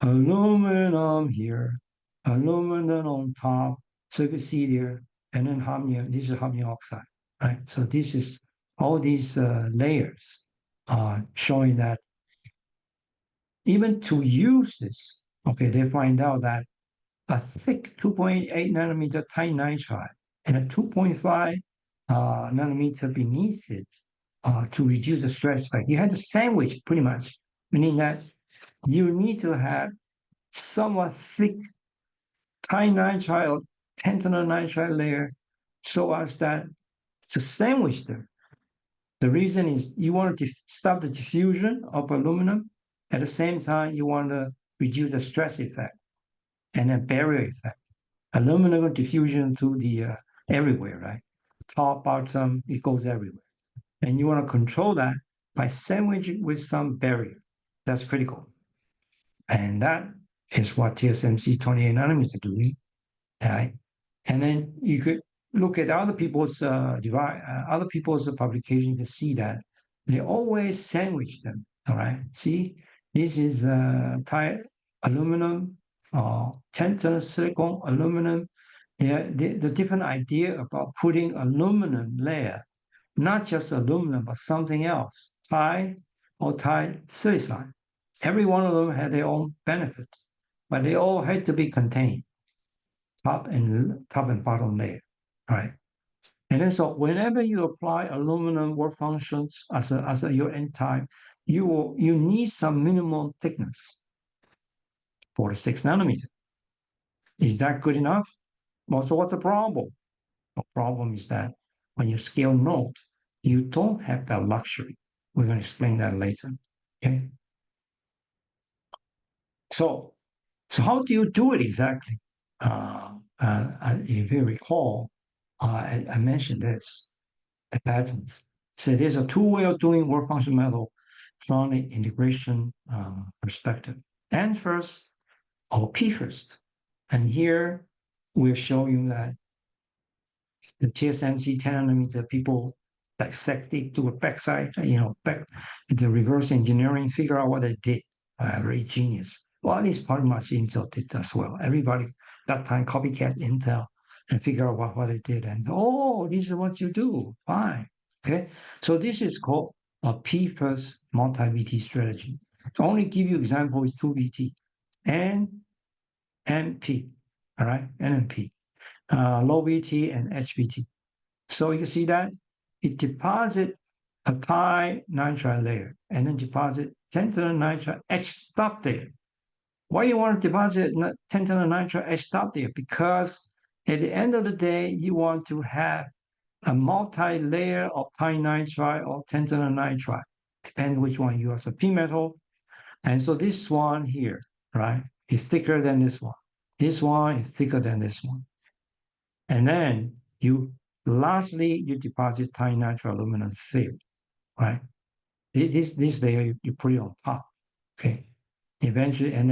aluminum here, aluminum on top. So you can see there, and then hafnium. This is hafnium oxide, right? So this is all these layers showing that even to use this, okay, they find out that a thick 2.8 nanometer tiny nitride and a 2.5 nanometer beneath it to reduce the stress effect. You had to sandwich pretty much, meaning that you need to have somewhat thick nitride or tantalum nitride layer so as that to sandwich them. The reason is you want to stop the diffusion of aluminum. At the same time, you want to reduce the stress effect and then barrier effect. Aluminum diffusion to the everywhere, right? Top, bottom, it goes everywhere. And you want to control that by sandwiching with some barrier. That's critical. And that is what TSMC 28 nanometer doing, right? And then you could look at other people's other people's publication. You can see that they always sandwich them. All right. See, this is aluminum, tantalum, silicon, aluminum. Yeah, the different idea about putting aluminum layer, not just aluminum, but something else, or silicide. Every one of them had their own benefits, but they all had to be contained, top and bottom layer, right? And then so whenever you apply aluminum work functions as your end type, you need some minimum thickness for the 6 nanometer. Is that good enough? Well, so what's the problem? The problem is that when you scale node, you don't have that luxury. We're going to explain that later. Okay. So how do you do it exactly? If you recall, I mentioned this, the patterns. So there's a two-way of doing work function metal from the integration perspective. And first, or p-frist. And here we're showing that the TSMC 10 nanometer people dissect it to a backside, back the reverse engineering, figure out what they did. Very genius. Well, it's pretty much Intel did as well. Everybody that time copycat Intel and figure out what they did. And oh, this is what you do. Fine. Okay. So this is called a P-first multi-VT strategy. To only give you example is 2VT and NP. All right, NMP. Low VT and HVT. So you can see that it deposits a nitride layer and then deposit tantalum nitride etched stop there. Why you want to deposit tantalum nitride etched stop there? Because at the end of the day, you want to have a multi-layer of nitride or tantalum nitride, depending which one you use, a P metal. And so this one here, right, is thicker than this one. This one is thicker than this one. And then lastly, you deposit nitrile aluminum film, right? This layer you put it on top, okay? Eventually, okay, and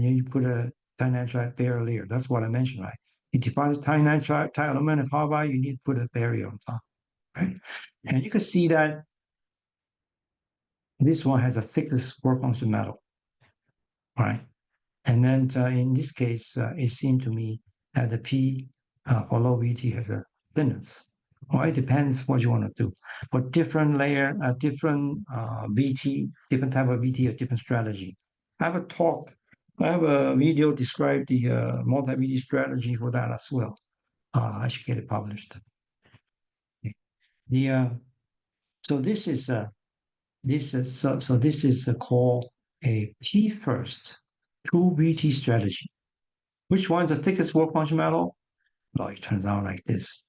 then you put a nitride barrier layer. That's what I mentioned, right? You deposit nitride, aluminum carbide, you need to put a barrier on top, right? And you can see that this one has a thickest work function metal, right? And then in this case, it seemed to me that the P for low VT has a thinness. Well, it depends what you want to do. For different layer, different VT, different type of VT, a different strategy. I have a talk, I have a video describe the multi-VT strategy for that as well. I should get it published. The so this is called a p-frist 2VT strategy. Which one's the thickest work function metal? Well, it turns out like this.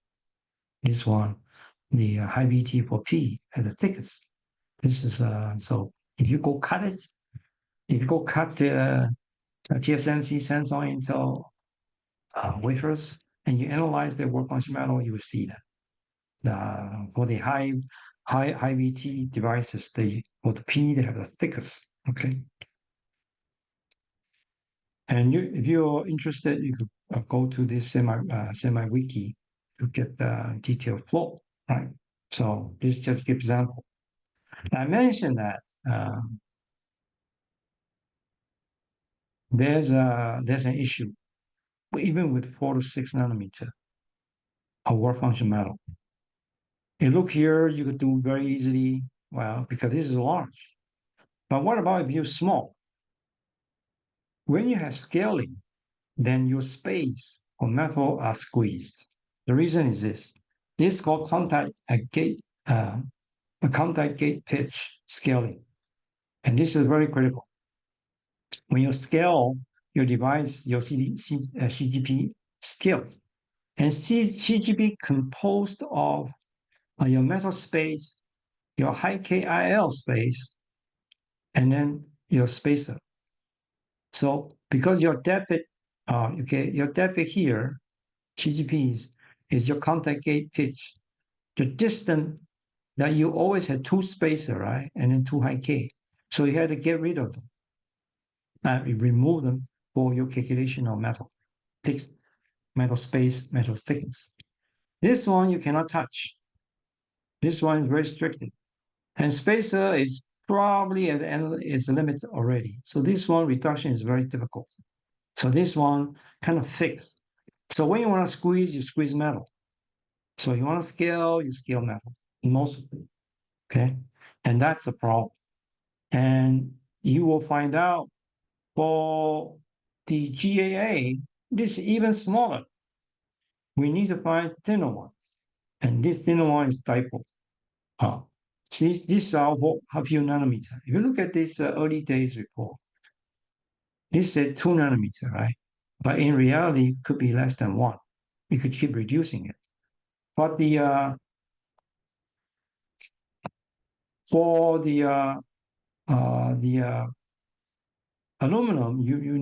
This one, the high VT for P has the thickest. This is so if you go cut it, if you go cut the TSMC Samsung Intel wafers and you analyze their work function metal, you will see that for the high VT devices, for the P they have the thickest. Okay. And if you're interested, you could go to this semi wiki to get the detailed flow, right? So this is just an example. I mentioned that there's an issue even with 4 to 6 nanometer of work function metal. You look here, you could do very easily, well, because this is large. But what about if you're small? When you have scaling, then your space or metal are squeezed. The reason is this. This is called contact gate a contact gate pitch scaling. And this is very critical. When you scale your device, your CGP scales. And CGP composed of your metal space, your high KIL space, and then your spacer. So because your debit, your debit here, CGPs, is your contact gate pitch. The distance that you always had two spacer, right? And then two high K. So you had to get rid of them. You remove them for your calculation of metal, thick, metal space, metal thickness. This one you cannot touch. This one is restricted. And spacer is probably at the end is the limit already. So this one reduction is very difficult. So this one kind of fixed. So when you want to squeeze, you squeeze metal. So you want to scale, you scale metal, most of it. Okay. And that's the problem. And you will find out for the GAA, this is even smaller. We need to find thinner ones. And this thinner one is dipole. See, this is our half few nanometer. If you look at this early days report, this said 2 nanometer, right? But in reality, it could be less than 1. We could keep reducing it. But for the aluminum, you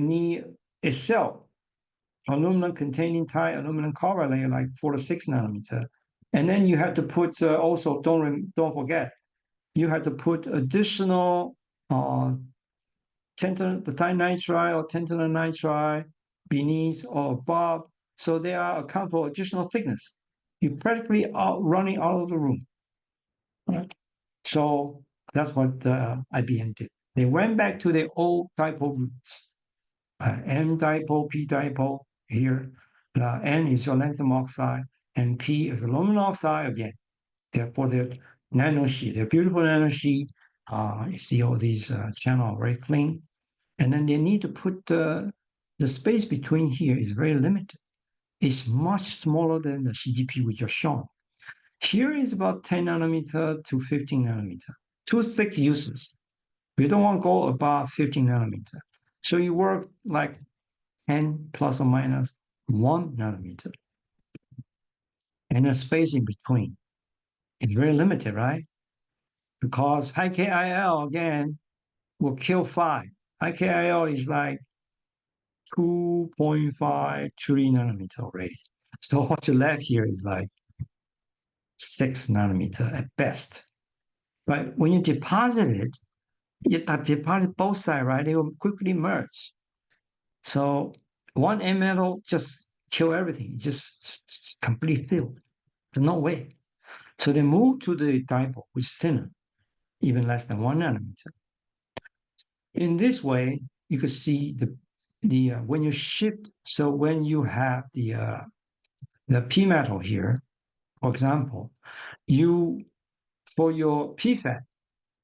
need itself aluminum containing tie aluminum carbide layer like 4 to 6 nanometer, and then you have to put also don't forget you have to put additional the nitride or tantalum nitride beneath or above, so they are account for additional thickness. You're practically running out of the room. Right? So that's what IBM did. They went back to their old dipole roots. N dipole, P dipole here. N is your lanthanum oxide, and P is aluminum oxide again. Therefore, their nanosheet, their beautiful nanosheet. You see all these channels very clean. And then they need to put the space between here is very limited. It's much smaller than the CGP we just shown. Here is about 10 nanometer to 15 nanometer. Two thick uses. We don't want to go above 15 nanometer. So you work like 10 plus or minus 1 nanometer. And the space in between is very limited, right? Because high KIL, again, will kill 5. High KIL is like 2.5, 3 nanometer already. So what you left here is like 6 nanometer at best. But when you deposit it, you deposit both sides, right? They will quickly merge. So one N metal just kill everything, just complete filled. There's no way. So they move to the dipole, which is thinner, even less than 1 nanometer. In this way, you could see the when you shift. So when you have the P metal here, for example, you for your PFAT,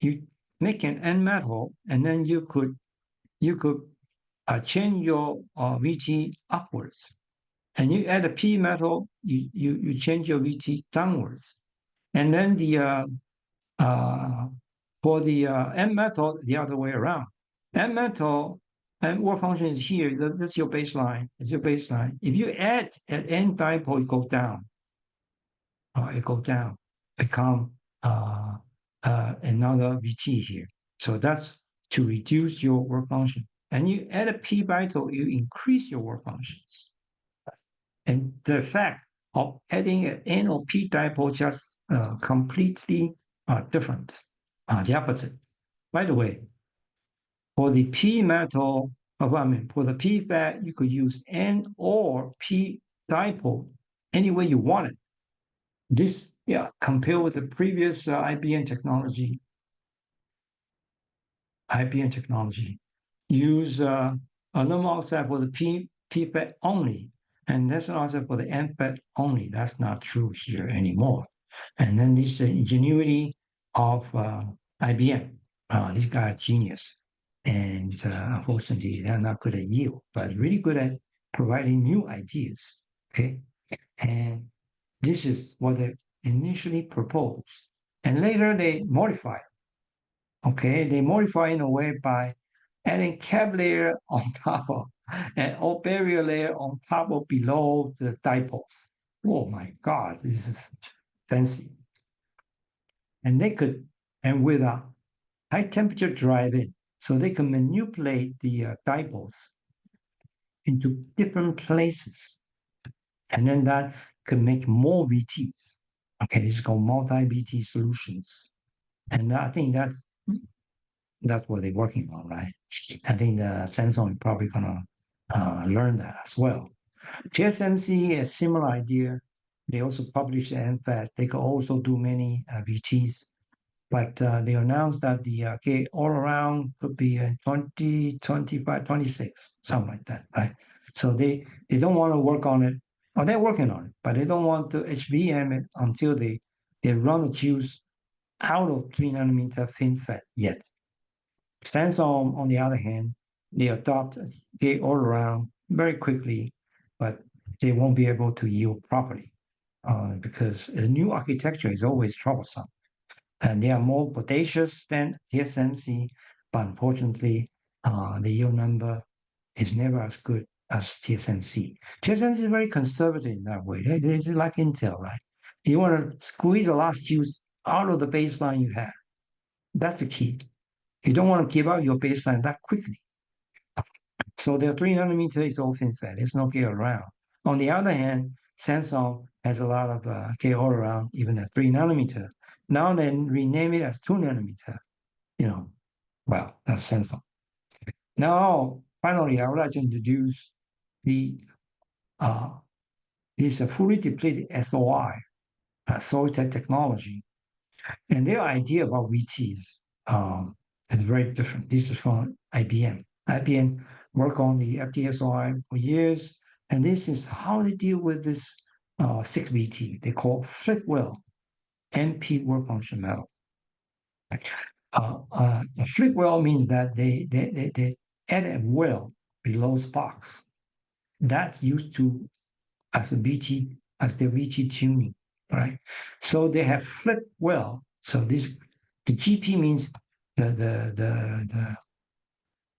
you make an N metal, and then you could change your VT upwards, and you add a P metal, you change your VT downwards, and then for the N metal, the other way around. N metal and work function is here. That's your baseline. It's your baseline. If you add an N dipole, it goes down. It goes down. Become another VT here. So that's to reduce your work function. And you add a P vital, you increase your work functions. And the fact of adding an N or P dipole just completely different, the opposite. By the way, for the P metal, for the P fat, you could use N or P dipole any way you want it. This, compared with the previous IBM technology, use aluminum oxide for the P fat only, and that's also for the N fat only. That's not true here anymore. And then this ingenuity of IBM. These guys are genius. And unfortunately, they're not good at yield, but really good at providing new ideas. Okay. And this is what they initially proposed. And later they modify. Okay, they modify in a way by adding cap layer on top of and or barrier layer on top or below the dipoles. Oh my God, this is fancy. And they could, and with a high temperature drive-in, so they can manipulate the dipoles into different places, and then that can make more VTs. Okay, this is called multi-VT solutions, and I think that's what they're working on, right? I think the Samsung is probably gonna learn that as well. TSMC, a similar idea. They also published in fact they could also do many VTs, but they announced that the gate all around could be 20, 25, 26, something like that, right? So they don't want to work on it, or they're working on it, but they don't want to HBM it until they run the juice out of 3 nanometer FinFET yet. Samsung, on the other hand, they adopt gate all around very quickly, but they won't be able to yield properly because a new architecture is always troublesome. And they are more bodacious than TSMC, but unfortunately, the yield number is never as good as TSMC. TSMC is very conservative in that way. They're like Intel, right? You want to squeeze the last juice out of the baseline you have. That's the key. You don't want to give up your baseline that quickly. So their 3 nanometer is all FinFET. There's no gate around. On the other hand, Samsung has a lot of gate all around, even at 3 nanometer. Now they rename it as 2 nanometer. You know, well, that's Samsung. Now, finally, I would like to introduce the uh, this fully depleted SOI, Soitec technology, and their idea about VTs is very different. This is from IBM. IBM worked on the FDSOI for years, and this is how they deal with this 6VT. They call flip well MP work function metal. A flip well means that they add a well below sparks. That's used to as a VT as the VT tuning, right? So they have flip well. So this the GP means the the the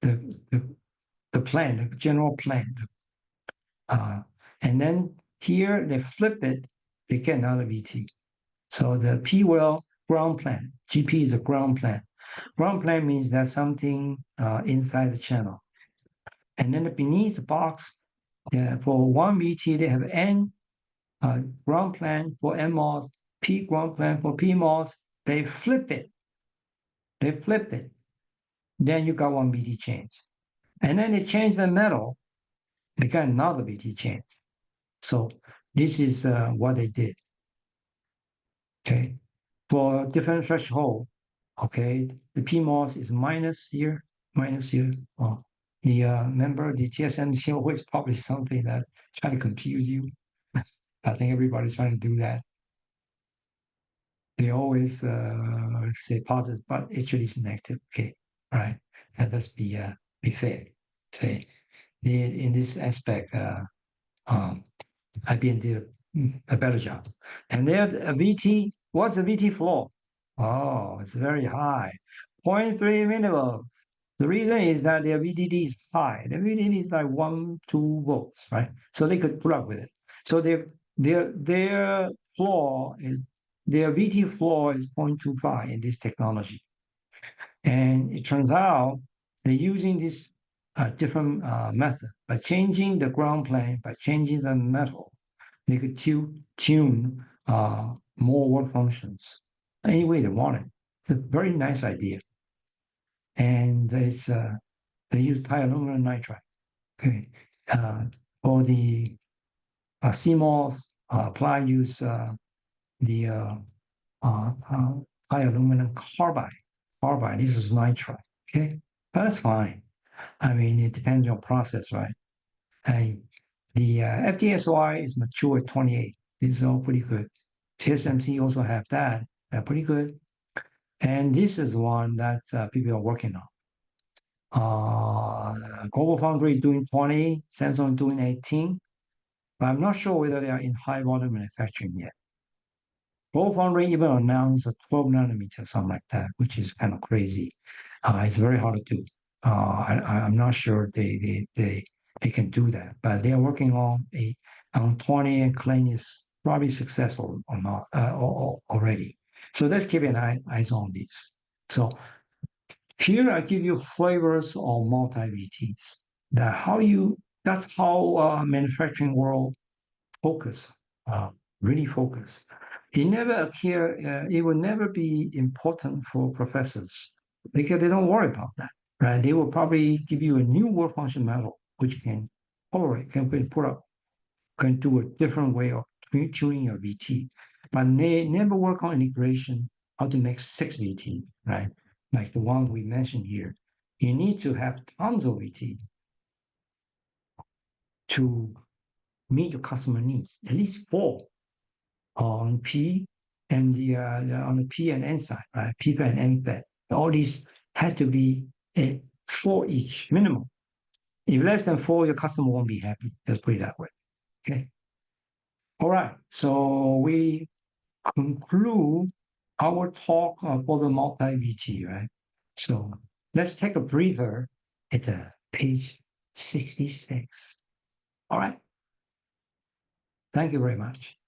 the the plan, the general plan. Uh, and then here they flip it, they get another VT. So the P well ground plan, GP is a ground plan. Ground plan means that something inside the channel. And then beneath the box, for one VT, they have N ground plan for NMOS, P ground plan for PMOS. They flip it. They flip it. Then you got one VT change. And then they change the metal. They got another VT change. So this is what they did. Okay. For different threshold, okay, the PMOS is minus here, minus here. Oh, the remember the TSMC always publish something that trying to confuse you. I think everybody's trying to do that. They always say positive, but actually it's negative. Okay, right? Let's be fair. Say in this aspect, IBM did a better job. And there, a VT, what's the VT floor? Oh, it's very high, zero point 0.3 millivolts. The reason is that their VDD is high. The VDD is like 1, 2 volts, right? So they could put up with it. So their floor is their VT floor is 0.25 in this technology. And it turns out they're using this different method. By changing the ground plane, by changing the metal, they could tune more work functions any way they want it. It's a very nice idea. And they use Thai aluminum nitride. Okay. For the CMOS, apply use the high aluminum carbide. Carbide, this is nitride. Okay, but that's fine. I mean, it depends on process, right? And the FDSOI is mature at 28. This is all pretty good. TSMC also have that. Pretty good. And this is one that people are working on. Global Foundry doing 20, Samsung doing 18, but I'm not sure whether they are in high volume manufacturing yet. GlobalFoundries even announced a 12 nanometer, something like that, which is kind of crazy. It's very hard to do. I'm not sure they can do that, but they are working on 20 and claim is probably successful or not already. So let's keep an eyes on this. So here I give you flavors of multi-VTs. That's how manufacturing world focus, really focus. It will never be important for professors because they don't worry about that, right? They will probably give you a new work function model, which can tolerate, can be put up, can do a different way of tuning your VT. But they never work on integration, how to make 6 VT, right? Like the one we mentioned here. You need to have tons of VT to meet your customer needs, at least 4 on P and on the P and N side, right? P and N bed. All these has to be 4 each minimum. If less than 4, your customer won't be happy. Let's put it that way. Okay. All right. So we conclude our talk for the multi-VT, right? So let's take a breather at page 66. All right. Thank you very much.